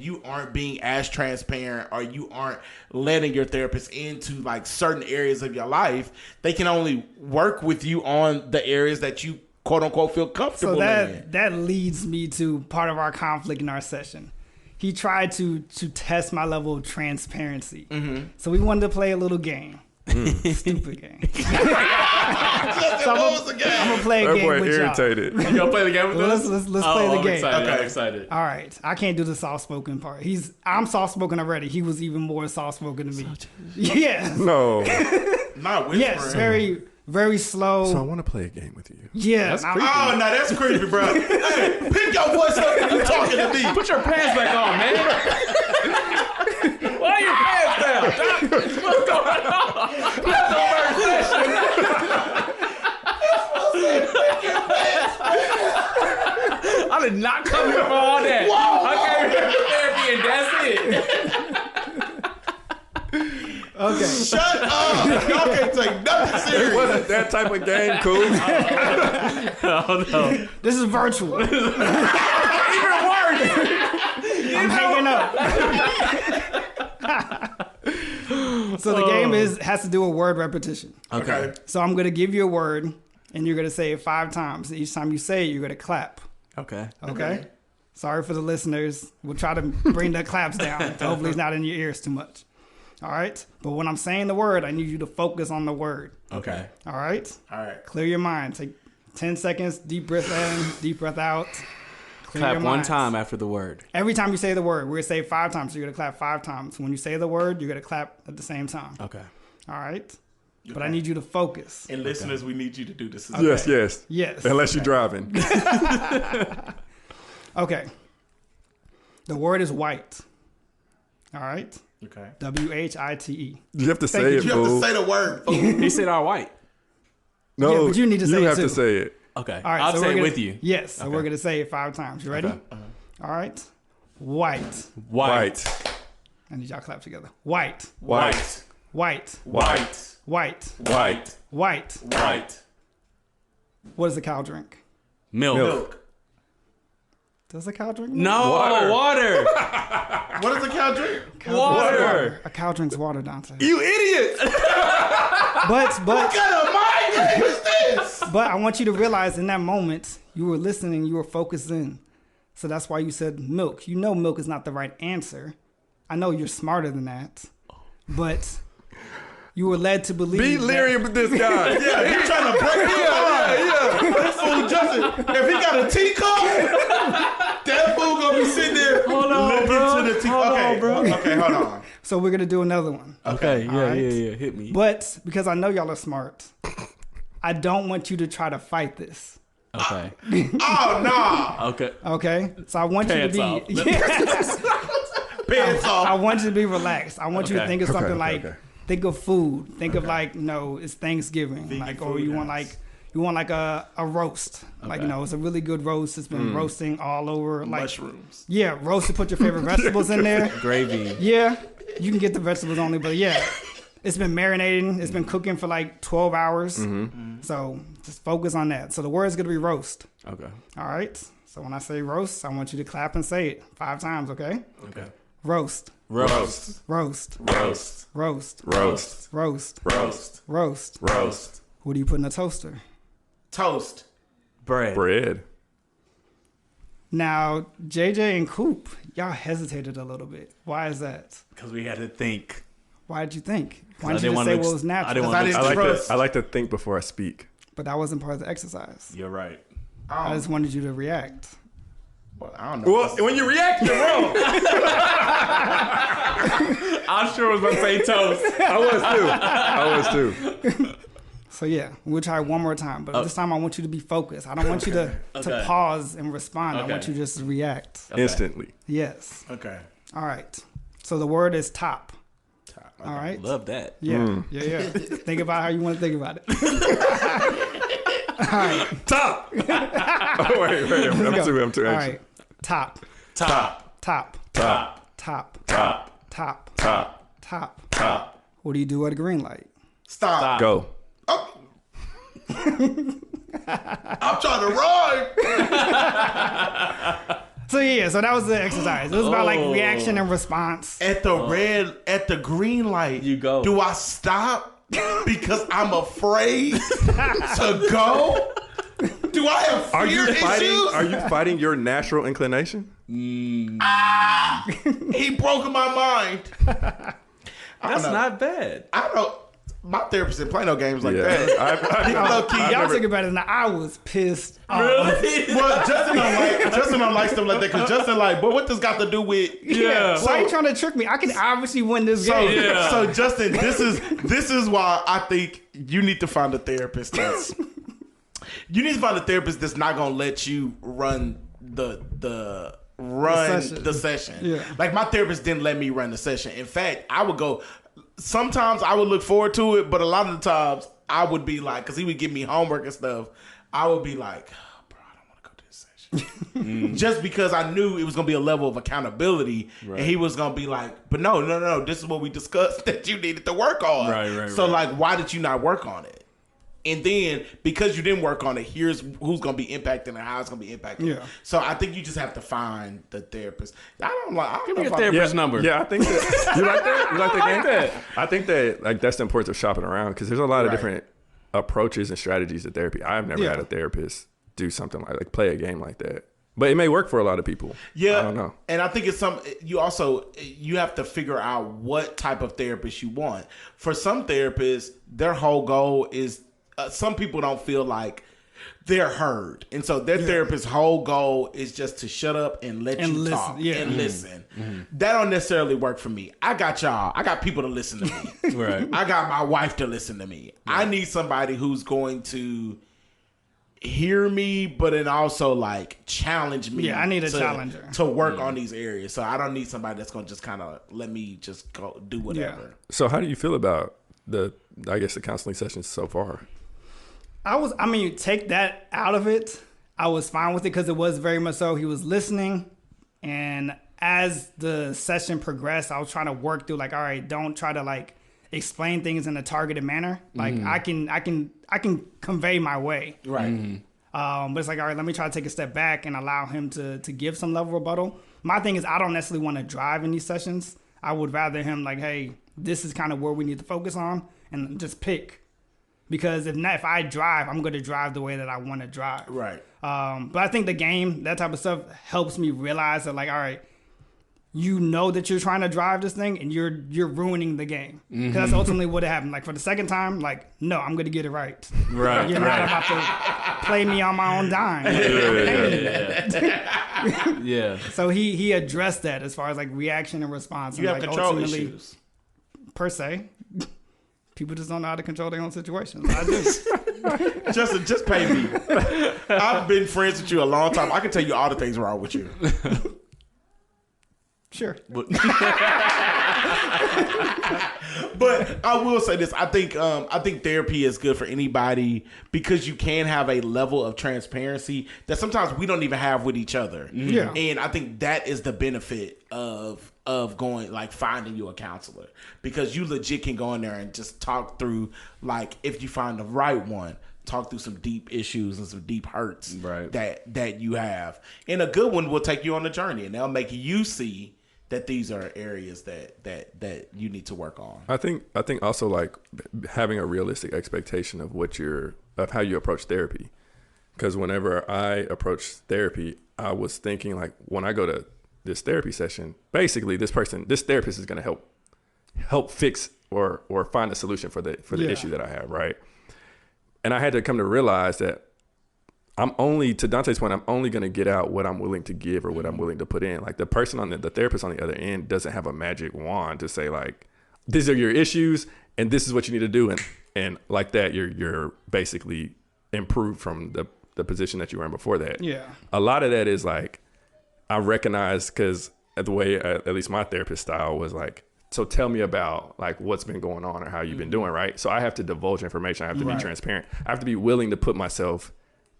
you aren't being as transparent, or you aren't letting your therapist into like certain areas of your life, they can only work with you on the areas that you quote unquote feel comfortable in. That leads me to part of our conflict in our session. He tried to test my level of transparency. So we wanted to play a little game. Stupid game. So I'm gonna play a That game boy with irritated. You gonna play the game with us? Let's play the I'm game. Excited. Okay. I'm excited. All right, I can't do the soft spoken part. I'm soft spoken already. He was even more soft spoken than me. Yes. No. Not whispering. Yes. Very, very slow. So I want to play a game with you. Yeah. That's I'm- creepy. Oh, no, that's creepy, bro. Hey, pick your voice up when you talking to me. Put your pants back on, man. Why are your pants down? What's going on? That's the first session. I did not come here for all that. I came here for therapy and that's it. Okay. Shut up. Y'all can't take nothing It serious. wasn't that type of game, Coop. Oh no. This is virtual. Even worse. I'm hanging up. So the game has to do with word repetition. Okay. So I'm gonna give you a word, and you're gonna say it 5 times. Each time you say it, you're gonna clap. Okay. Okay. Sorry for the listeners. We'll try to bring the claps down. Hopefully, it's not in your ears too much. All right. But when I'm saying the word, I need you to focus on the word. Okay. All right. All right. Clear your mind. Take 10 seconds. Deep breath in. Deep breath out. Clear Clap your one minds. time after the word. Every time you say the word, we're gonna say it 5 times. So you're gonna clap 5 times. When you say the word, you're gonna clap at the same time. Okay. All right. But I need you to focus. And listeners, we need you to do this. Yes, yes. Yes. Unless you're driving. Okay. The word is white. All right. Okay. WHITE. You have to Thank say you. it, You have to fool. say the word. fool. He said all white. No, Yeah, but you need to say you it have too. to say it. Okay. All right. I'll so say we're it gonna, with you. Yes. So we're gonna say it 5 times. You ready? Okay. All right. White. White. I need y'all to clap together. White. White. White. White. White. White. White. White. What does a cow drink? Milk. Milk. Does a cow drink? No, Water. water. What does a cow drink? Water. A cow drinks water, Dontae. You idiot! But What kind of mind game is this? But I want you to realize in that moment, you were listening, you were focused in. So that's why you said milk. You know milk is not the right answer. I know you're smarter than that. But You were led to believe. Be leery with this guy. Yeah, he's trying to break me apart. This fool Justin, if he got a teacup, that fool gonna be sitting there looking to the teacup. Okay, hold on. So we're gonna do another one. Okay, yeah, right. yeah, hit me. But because I know y'all are smart, I don't want you to try to fight this. Okay. Oh no. Okay. Okay, so I want Pants you off. to be. Pants off. I want you to be relaxed. I want you to Okay. think of something Okay, like, think of food. Think of like, it's Thanksgiving, Vegan like, or food you want house. like a roast, like it's a really good roast. It's been roasting all over, like Mushrooms. Yeah, roasted. Put your favorite vegetables in there. Gravy. Yeah, you can get the vegetables only, but yeah, it's been marinating. It's been cooking for like 12 hours. So just focus on that. So the word is gonna be roast. Okay. All right. So when I say roast, I want you to clap and say it 5 times. Okay. Okay. Roast. Roast. Roast. Roast. Roast. Roast. Roast. Roast. Roast. Roast. What do you put in a toaster? Toast. Bread. Bread. Now, JJ and Coop, y'all hesitated a little bit. Why is that? Because we had to think. Why did you think? Why I didn't you didn't just wanna say ex- what was natural? I didn't I want didn't to. trust. I like to think before I speak. But that wasn't part of the exercise. You're right. I just wanted you to react. Well, I don't know. Well, when you react, you're wrong. I sure was about to say toast. I was too. So yeah, we'll try one more time. But this time I want you to be focused. I don't want you to Okay. pause and respond. I Okay. want you just to react. Instantly. Yes. Okay. All right. So the word is top. Top. All right. Love that. Yeah. Yeah. Think about how you want to think about it. All right. Top. Oh, wait. I'm too All anxious. right. Top. Top. Top. Top. Top. Top. Top. Top. Top. Top. What do you do at a green light? Stop. Go. Oh. I'm trying to run. So yeah, so that was the exercise. It was about like reaction and response. At the green light, You go. Do I stop because I'm afraid to go? Do I have fear Are you issues? fighting your natural inclination? He broke my mind. That's not bad. I don't. My therapist didn't play no games like Yeah. that. Low-key, Y'all think about it now. I was pissed. Really? Well, Justin don't like stuff like that because Justin like, but what this got to do with? Yeah. Why are you trying to trick me? I can obviously win this game. So Justin, this is why I think you need to find a therapist that's not gonna let you run the session. Yeah. Like my therapist didn't let me run the session. In fact, I would go. Sometimes I would look forward to it, but a lot of the times I would be like, because he would give me homework and stuff. I would be like, oh, bro, I don't want to go to this session. Just because I knew it was going to be a level of accountability. Right. And he was going to be like, but no, this is what we discussed that you needed to work on. Right. So, like, why did you not work on it? And then, because you didn't work on it, here's who's going to be impacted and how it's going to be impacted. Yeah. So, I think you just have to find the therapist. Give me your therapist number. Yeah, I think that. You like that? You like that game? I think that like that's the importance of shopping around because there's a lot of different approaches and strategies to therapy. I've never had a therapist do something like play a game like that. But it may work for a lot of people. Yeah, I don't know. And I think it's you have to figure out what type of therapist you want. For some therapists, their whole goal is some people don't feel like they're heard, and so their therapist's whole goal is just to shut up and let you listen. talk Yeah. listen. That don't necessarily work for me. I got y'all. I got people to listen to me. Right. I got my wife to listen to me. I need somebody who's going to hear me, but then also like challenge me. Yeah, I need a challenger to work on these areas. So I don't need somebody that's gonna just kind of let me just go do whatever. Yeah. So how do you feel about the counseling sessions so far? Take that out of it. I was fine with it because it was very much so he was listening, and as the session progressed, I was trying to work through like, all right, don't try to like explain things in a targeted manner. Like I can convey my way. Right. But it's like, all right, let me try to take a step back and allow him to give some level of rebuttal. My thing is I don't necessarily want to drive in these sessions. I would rather him like, hey, this is kind of where we need to focus on and just pick. Because if I drive, I'm going to drive the way that I want to drive. Right. But I think the game, that type of stuff, helps me realize that, like, all right, you know that you're trying to drive this thing and you're ruining the game. Because that's ultimately what happened. Like for the second time, like, no, I'm going to get it right. Right. You're not about to play me on my own dime. Yeah. So he addressed that as far as like reaction and response. You and have like control ultimately, issues. per se. People just don't know how to control their own situations. I do. Justin, just pay me. I've been friends with you a long time. I can tell you all the things wrong with you. Sure. But I will say this: I think therapy is good for anybody because you can have a level of transparency that sometimes we don't even have with each other. Yeah. And I think that is the benefit of going, like, finding you a counselor, because you legit can go in there and just talk through, like, if you find the right one, talk through some deep issues and some deep hurts that you have. And a good one will take you on the journey, and they'll make you see that these are areas that you need to work on. I think also, like, having a realistic expectation of of how you approach therapy. Because whenever I approach therapy, I was thinking, like, when I go to this therapy session, basically this therapist is going to help fix or find a solution for the issue that I have, right? And I had to come to realize that to Dontae's point, I'm only going to get out what I'm willing to give or what I'm willing to put in. Like, the person the therapist on the other end doesn't have a magic wand to say, like, these are your issues and this is what you need to do. And like that, you're basically improved from the position that you were in before that. Yeah. A lot of that is, like, I recognize, because the way, at least my therapist style was, like, so tell me about, like, what's been going on or how you've been doing, right? So I have to divulge information. I have to be transparent. I have to be willing to put myself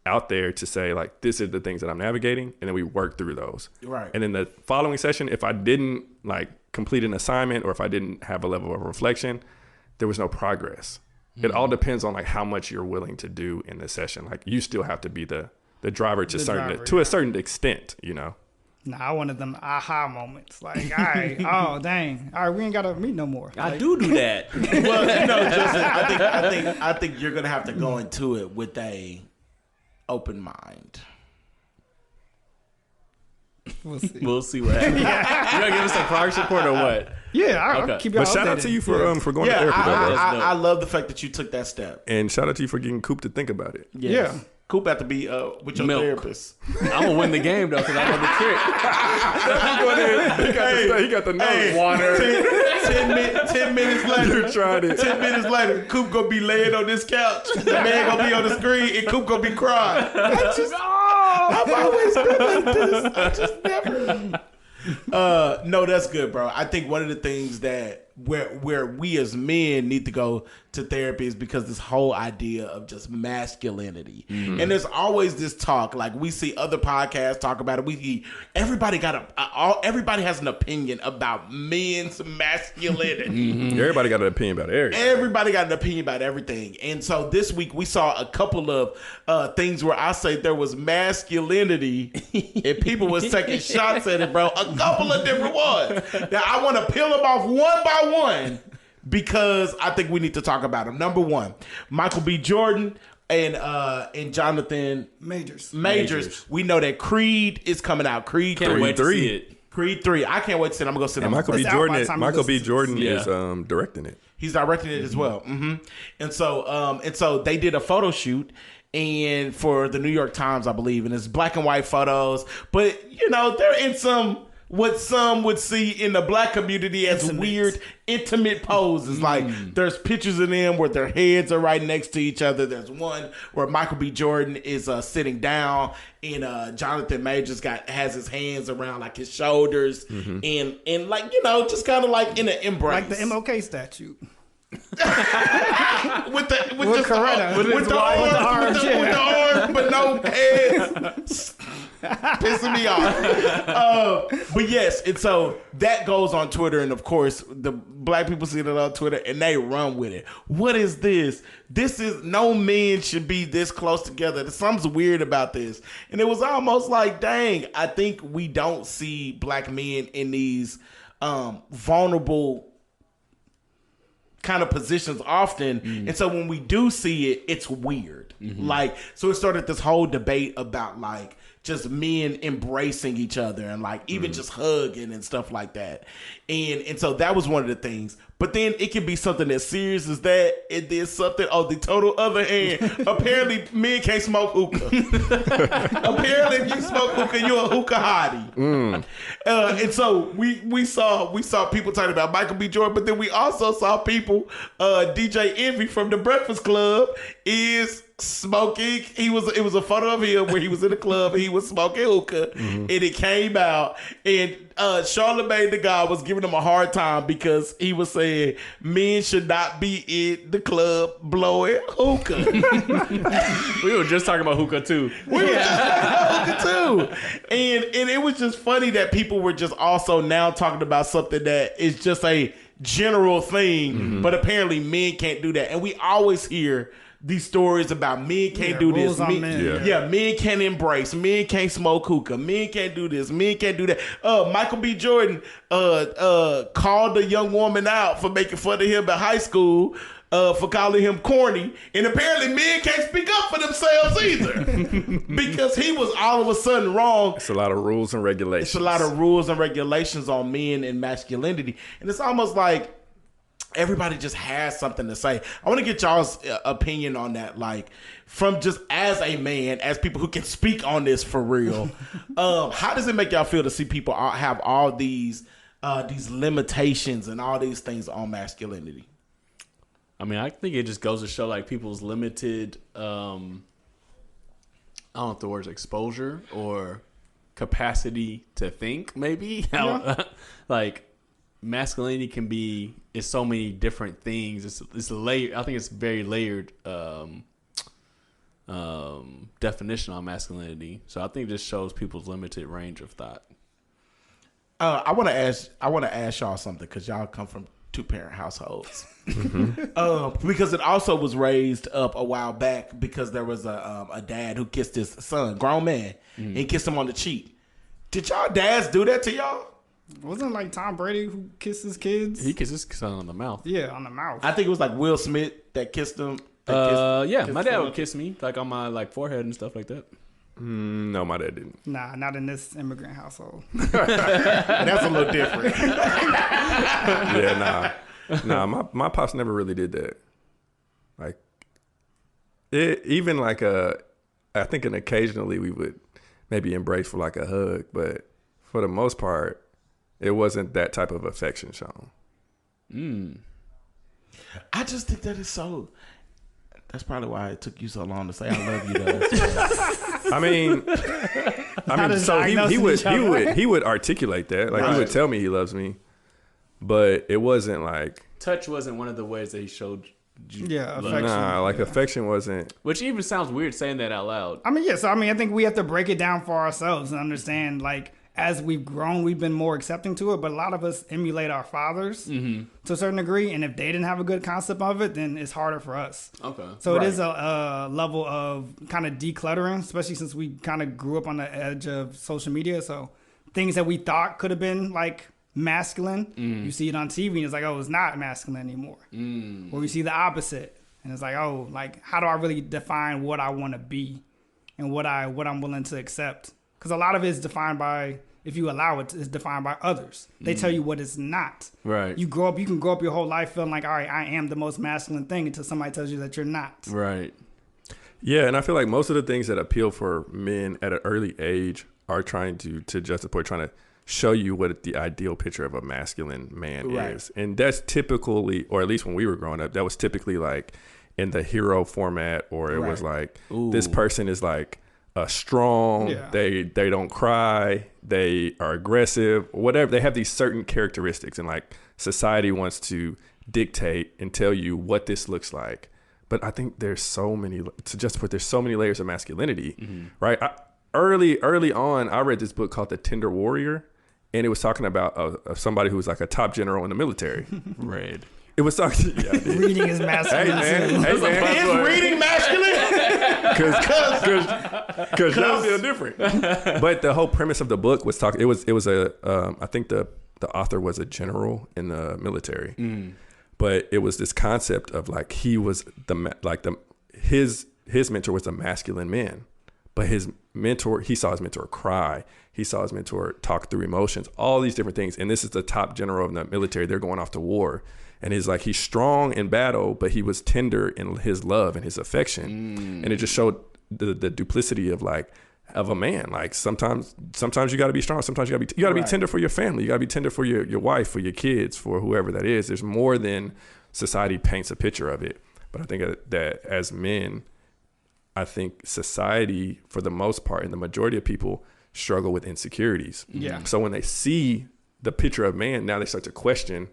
out there to say, like, this is the things that I'm navigating, and then we work through those. Right. And then the following session, if I didn't, like, complete an assignment or if I didn't have a level of reflection, there was no progress. It all depends on, like, how much you're willing to do in the session. Like, you still have to be the driver to a certain extent, you know? Nah, I wanted them aha moments. Like, all right, oh dang, all right, we ain't gotta meet no more. I Like, do that. Well, Justin, I think you're gonna have to go into it with a open mind. We'll see. We'll see what happens. You gonna give us a progress report or what? Yeah, I'll Okay. keep y'all But shout out updated. to you for going to Yeah, therapy, though, bro. I love the fact that you took that step. And shout out to you for getting Coop to think about it. Yes. Yeah. Coop have to be with your Milk. therapist. I'm gonna win the game though, because I know the trick. He got the note. Hey, Water. 10 minutes later. You tried it. 10 minutes later, Coop gonna be laying on this couch. The man gonna be on the screen, and Coop gonna be crying. I've always been like this. I just never. No, that's good, bro. I think one of the things that where we as men need to go to therapy is because this whole idea of just masculinity. And there's always this talk, like we see other podcasts talk about it. Everybody has an opinion about men's masculinity. Everybody got an opinion about everything. Everybody got an opinion about everything. And so this week we saw a couple of things where I say there was masculinity and people was taking shots at it, bro. A couple of different ones. Now I want to peel them off one by one because I think we need to talk about them. Number one, Michael B. Jordan and Jonathan Majors. We know that Creed is coming out. Creed Can't 3. wait to see it. Creed 3. I can't wait to see it. I'm going to go sit And down. Michael B. It's out by the Jordan, time you listen to is Yeah. directing it. He's directing it as well. And so they did a photo shoot and for the New York Times, I believe, and it's black and white photos. But they're in what some would see in the black community as weird, intimate poses. Like there's pictures of them where their heads are right next to each other. There's one where Michael B. Jordan is sitting down, and Jonathan Majors has his hands around like his shoulders, and like just kind of like in an embrace, like the MLK statue. with just Coretta. with the arms, but no hands. Pissing me off. But yes, and so that goes on Twitter, and of course the black people see it on Twitter and they run with it. What is this? This is no men should be this close together. There's something weird about this. And it was almost like, dang, I think we don't see black men in these vulnerable kind of positions often. And so when we do see it, it's weird. Like, so it started this whole debate about like just men embracing each other and like even just hugging and stuff like that. And so that was one of the things. But then it can be something as serious as that. And then something on the total other hand, apparently men can't smoke hookah. Apparently if you smoke hookah, you're a hookah hottie. And so we saw people talking about Michael B. Jordan, but then we also saw people, DJ Envy from the Breakfast Club is smoking. It was a photo of him where he was in the club and he was smoking hookah, and it came out, and Charlamagne the God was giving him a hard time because he was saying men should not be in the club blowing hookah. We were just talking about hookah too. We were just talking about hookah too. And it was just funny that people were just also now talking about something that is just a general thing, but apparently men can't do that. And we always hear these stories about men can't do this. Men can't embrace. Men can't smoke hookah. Men can't do this. Men can't do that. Michael B. Jordan called a young woman out for making fun of him in high school for calling him corny. And apparently men can't speak up for themselves either because he was all of a sudden wrong. It's a lot of rules and regulations. It's a lot of rules and regulations on men and masculinity. And it's almost like everybody just has something to say. I want to get y'all's opinion on that. Like, from just as a man, as people who can speak on this for real, how does it make y'all feel to see people have all these limitations and all these things on masculinity? I mean, I think it just goes to show like people's limited, I don't know if the word's exposure or capacity to think, maybe. Like, masculinity can be is so many different things. It's layered. I think it's very layered definition on masculinity. So I think this shows people's limited range of thought. I want to ask y'all something because y'all come from 2-parent households. Because it also was raised up a while back because there was a dad who kissed his son, grown man, and kissed him on the cheek. Did y'all dads do that to y'all? Wasn't it like Tom Brady who kissed his kids? He kissed his son on the mouth. Yeah, on the mouth. I think it was like Will Smith that kissed him. Yeah, my dad would kiss me like on my like forehead and stuff like that. No, my dad didn't. Nah, not in this immigrant household. That's a little different. Nah. My pops never really did that. Like, even like I think occasionally we would maybe embrace for like a hug, but for the most part, it wasn't that type of affection shown. I just think that is so. That's probably why it took you so long to say I love you. Though. I mean, so he would articulate that, like he would tell me he loves me, but it wasn't like touch wasn't one of the ways that he showed. Affection. Nah, like affection wasn't. Which even sounds weird saying that out loud. I mean, yeah. So I think we have to break it down for ourselves and understand like. As we've grown, we've been more accepting to it, but a lot of us emulate our fathers to a certain degree, and if they didn't have a good concept of it, then it's harder for us. Okay. So it is a level of kind of decluttering, especially since we kind of grew up on the edge of social media. So things that we thought could have been like masculine, you see it on TV, and it's like, oh, it's not masculine anymore. Or you see the opposite, and it's like, oh, like how do I really define what I want to be and what I'm willing to accept? Because a lot of it is defined by, if you allow it, it's defined by others. They tell you what it's not. Right. You can grow up your whole life feeling like, all right, I am the most masculine thing until somebody tells you that you're not. Right. Yeah, and I feel like most of the things that appeal for men at an early age are trying to justify, trying to show you what the ideal picture of a masculine man is. And that's typically, or at least when we were growing up, that was typically like in the hero format, or it was like, this person is like, strong, they don't cry, they are aggressive, whatever. They have these certain characteristics, and like society wants to dictate and tell you what this looks like. But I think there's so many layers of masculinity, right? Early on, I read this book called The Tender Warrior, and it was talking about somebody who was like a top general in the military. Right. It was talking. Reading is masculine. Hey man, is reading masculine? Because y'all feel different. But the whole premise of the book was talking. It was I think the author was a general in the military. But it was this concept of like he was his mentor was a masculine man, but his mentor, he saw his mentor cry. He saw his mentor talk through emotions, all these different things. And this is the top general of the military. They're going off to war. And he's like, he's strong in battle, but he was tender in his love and his affection. And it just showed the duplicity of a man. Like sometimes you got to be strong. Sometimes you got to be tender for your family. You got to be tender for your wife, for your kids, for whoever that is. There's more than society paints a picture of it. But I think that as men, I think society, for the most part, and the majority of people struggle with insecurities. Yeah. So when they see the picture of man, now they start to question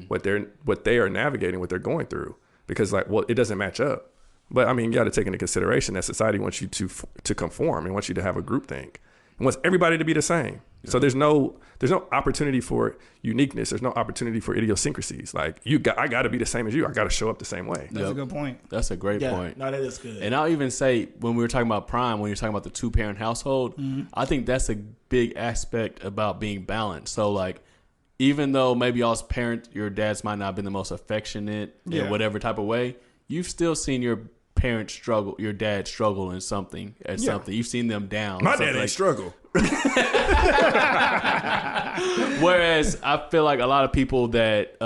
what they are navigating, what they're going through, because it doesn't match up. But I mean, you got to take into consideration that society wants you to conform and wants you to have a group think and wants everybody to be the same. So there's no opportunity for uniqueness. There's no opportunity for idiosyncrasies. Like I got to be the same as you. I got to show up the same way. That's a good point. That's a great point. No, that is good. And I'll even say, when we were talking about prime, when you're talking about the 2-parent household, I think that's a big aspect about being balanced. So like, even though maybe y'all's parents, your dads might not have been the most affectionate in whatever type of way, you've still seen your parents struggle, your dad struggle in something, something. You've seen them down. My dad ain't struggle. Whereas I feel like a lot of people that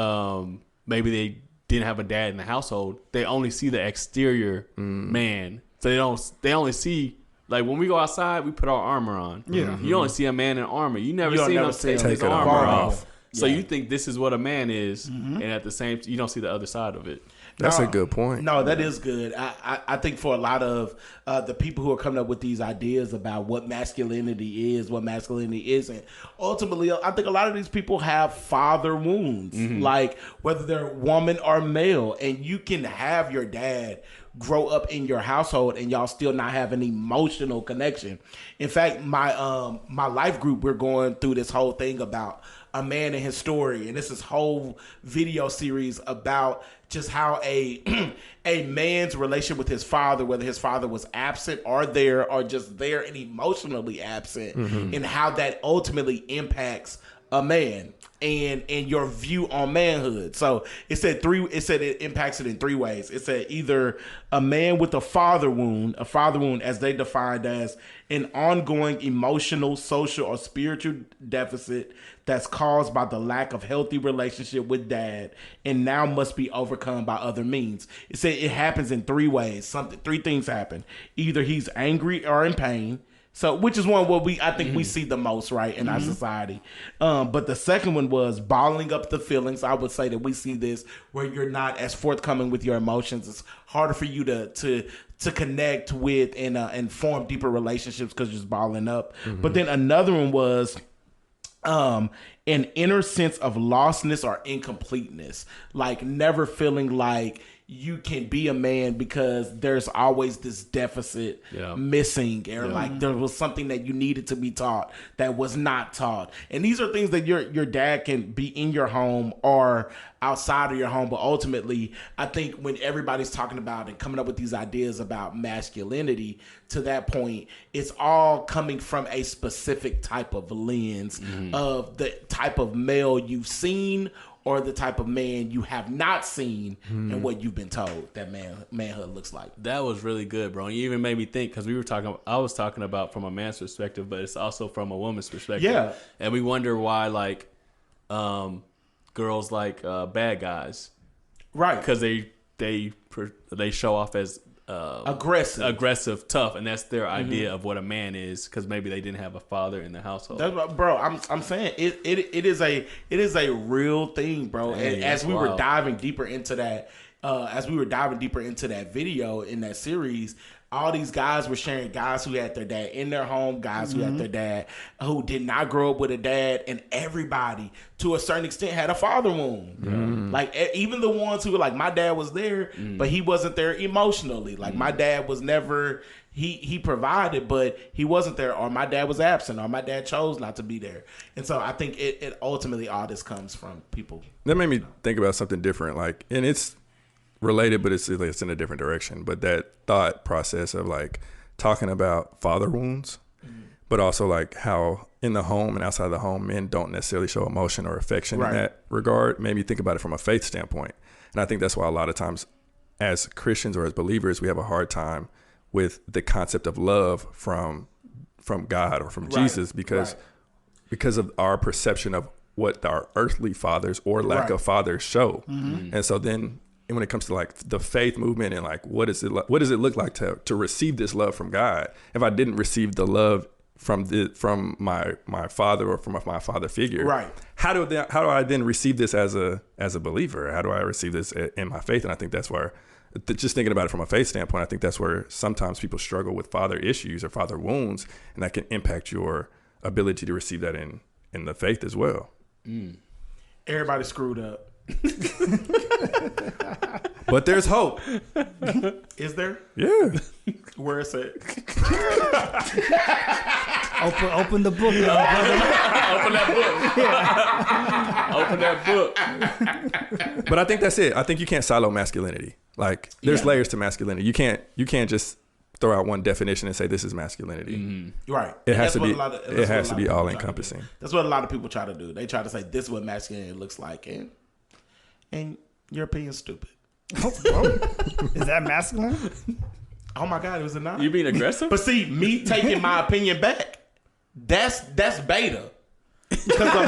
maybe they didn't have a dad in the household, they only see the exterior man. So they only see, like when we go outside, we put our armor on. Yeah. You only see a man in armor. You never see him take his armor off. So you think this is what a man is, and at the same you don't see the other side of it. That's a good point. No, that is good. I think for a lot of the people who are coming up with these ideas about what masculinity is, what masculinity isn't, ultimately, I think a lot of these people have father wounds, like whether they're woman or male, and you can have your dad grow up in your household and y'all still not have an emotional connection. In fact, my life group, we're going through this whole thing about a man and his story, and this is whole video series about just how a man's relationship with his father, whether his father was absent or there or just there and emotionally absent, and how that ultimately impacts a man and your view on manhood. So it said it impacts it in 3 ways. It said either a man with a father wound as they defined as an ongoing emotional, social, or spiritual deficit that's caused by the lack of healthy relationship with dad and now must be overcome by other means. It said it happens in 3 ways. 3 things happen. Either he's angry or in pain. So, which is one what I think we see the most, right, in our society. But the second one was bottling up the feelings. I would say that we see this where you're not as forthcoming with your emotions. It's harder for you to connect with and form deeper relationships because you're just bottling up. But then another one was an inner sense of lostness or incompleteness, like never feeling like you can be a man because there's always this deficit missing, or like there was something that you needed to be taught that was not taught. And these are things that your dad can be in your home or outside of your home. But ultimately, I think when everybody's talking about and coming up with these ideas about masculinity, to that point, it's all coming from a specific type of lens of the type of male you've seen or the type of man you have not seen and what you've been told that manhood looks like. That was really good, bro. You even made me think, because I was talking about from a man's perspective, but it's also from a woman's perspective. Yeah. And we wonder why, like, girls like bad guys. Right. Because they show off as aggressive, tough, and that's their idea of what a man is, because maybe they didn't have a father in the household. That's what, bro, I'm saying it is a real thing, bro. Hey, and as we wild. were diving deeper into that, video in that series, all these guys were sharing, guys who had their dad in their home, guys who had their dad who did not grow up with a dad, and everybody to a certain extent had a father wound. Like even the ones who were like, my dad was there, but he wasn't there emotionally. Like my dad was never, he provided, but he wasn't there, or my dad was absent, or my dad chose not to be there. And so I think it ultimately all this comes from people. That made me think about something different, like, and it's related, but it's in a different direction. But that thought process of like talking about father wounds, but also like how in the home and outside the home, men don't necessarily show emotion or affection in that regard, made me think about it from a faith standpoint. And I think that's why a lot of times as Christians or as believers, we have a hard time with the concept of love from God or from Jesus because of our perception of what our earthly fathers or lack of fathers show. And so then when it comes to like the faith movement and like what does it look like to receive this love from God? If I didn't receive the love from my father or from my father figure, how do I then receive this as a believer? How do I receive this in my faith? And I think that's where, just thinking about it from a faith standpoint, I think that's where sometimes people struggle with father issues or father wounds, and that can impact your ability to receive that in the faith as well. Everybody screwed up. But there's hope. Is there? Yeah. Where is it? Open the book, brother. Open that book. But I think that's it. I think you can't silo masculinity. Like there's layers to masculinity. You can't just throw out one definition and say this is masculinity. Right. It has to be all encompassing. That's what a lot of people try to do. They try to say this is what masculinity looks like, and your opinion's stupid. Is that masculine? Oh my God, it was a not. You being aggressive? But see, me taking my opinion back, that's beta. Because a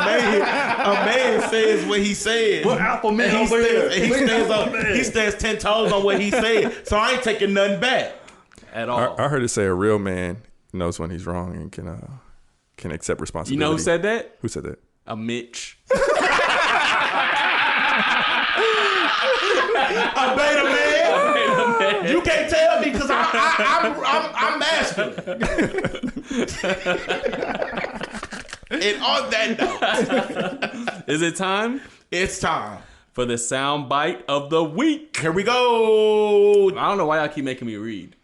man says what he says. What alpha man over here? He stands 10 toes on what he said. So I ain't taking nothing back At all. I heard it say a real man knows when he's wrong and can accept responsibility. You know who said that? Who said that? A Mitch. A beta man. You can't tell me because I'm masculine. And on that note, Is it time? it's time For the sound bite of the week. Here we go. I don't know why y'all keep making me read.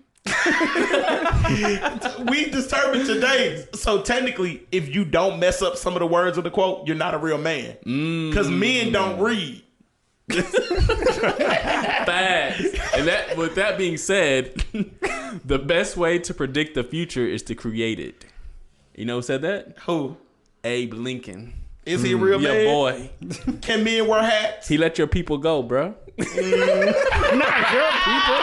We determined today. So technically, if you don't mess up some of the words of the quote, you're not a real man. Because men don't read. Fast. And with that being said, the best way to predict the future is to create it. You know who said that? Who? Abe Lincoln. Is he a real Your man? boy. Can men wear hats? He let your people go, bro. Not your people.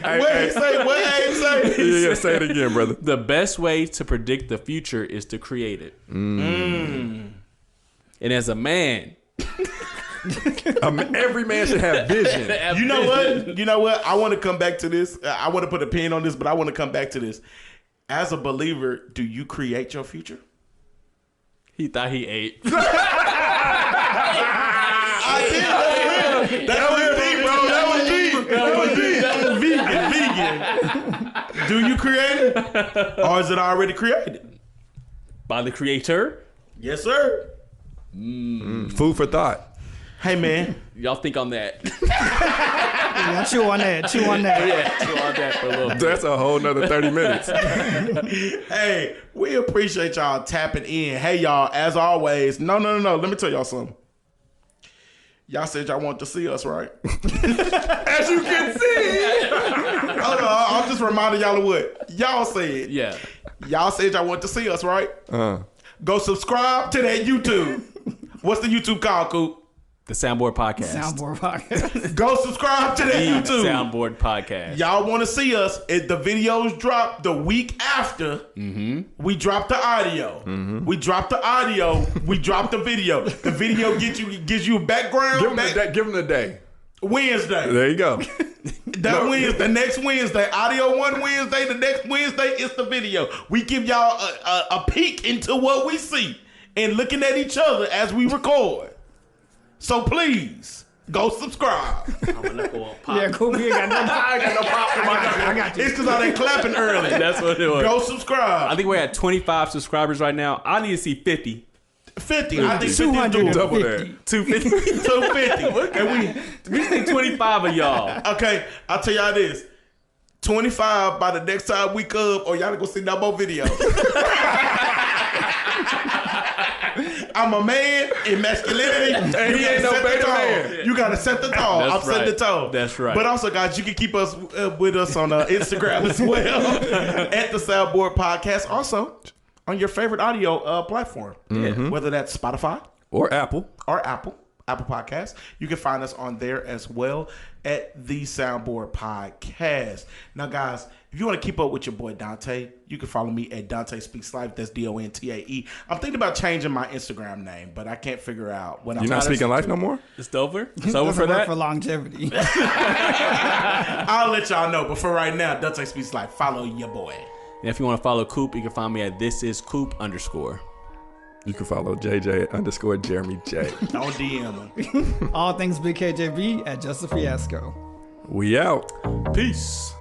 What he say? What Abe say? Yeah, say it again, brother. The best way to predict the future is to create it. And as a man, Every man should have vision. You know what? You know what? I want to come back to this. I want to put a pin on this, but I want to come back to this. As a believer, do you create your future? He thought he ate. I did. That was deep, bro. That was deep. That was deep. That was vegan. Do you create it? Or is it already created? By the creator? Yes, sir. Food for thought. Hey, man. Y'all think on that. Yeah, chew on that. Chew on that. Yeah, chew on that for a little bit. That's a whole nother 30 minutes. Hey, we appreciate y'all tapping in. Hey, y'all, as always, no. Let me tell y'all something. Y'all said y'all want to see us, right? As you can see. Hold on, I'm just reminding y'all of what y'all said. Yeah. Y'all said y'all want to see us, right? Go subscribe to that YouTube. What's the YouTube called, Coop? The Soundboard Podcast. Soundboard podcast. Go subscribe to that The YouTube. Soundboard Podcast. Y'all want to see us? If the videos drop the week after, we drop the audio. We drop the audio. We drop the video. The video gives you a background. Give them the day. Wednesday. There you go. The next Wednesday. Audio one Wednesday. The next Wednesday is the video. We give y'all a peek into what we see and looking at each other as we record. So please go subscribe. Yeah, cool. We ain't got no pop. I ain't got no pop in my I got you. It's because I ain't clapping early. That's what it was. Go subscribe. I think we're at 25 subscribers right now. I need to see 50. 50. I think 50 is 250. doable. Double that. 250. 250. And We just need 25 of y'all. okay, I'll tell y'all this. 25 by the next time we come, or y'all go see no more videos. I'm a man in masculinity. And he ain't no beta man. You gotta set the tone. That's I'm setting the right. tone. That's right. But also, guys, you can keep us with us on Instagram as well at the Soundboard Podcast. Also, on your favorite audio platform, whether that's Spotify Or Apple. or Apple. Apple Podcasts. You can find us on there as well at the Soundboard Podcast. Now, guys, if you want to keep up with your boy Dontae, you can follow me at Dontae Speaks Life. That's Dontae. I'm thinking about changing my Instagram name, but I can't figure out what You're not speaking life no more? It's over? It's over for that? For longevity. I'll let y'all know, but for right now, Dontae Speaks Life. Follow your boy. And if you want to follow Coop, you can find me at thisiscoop_. You can follow JJ_Jeremy J. Don't DM him. All things Big KJB at Just a Fiasco. We out. Peace.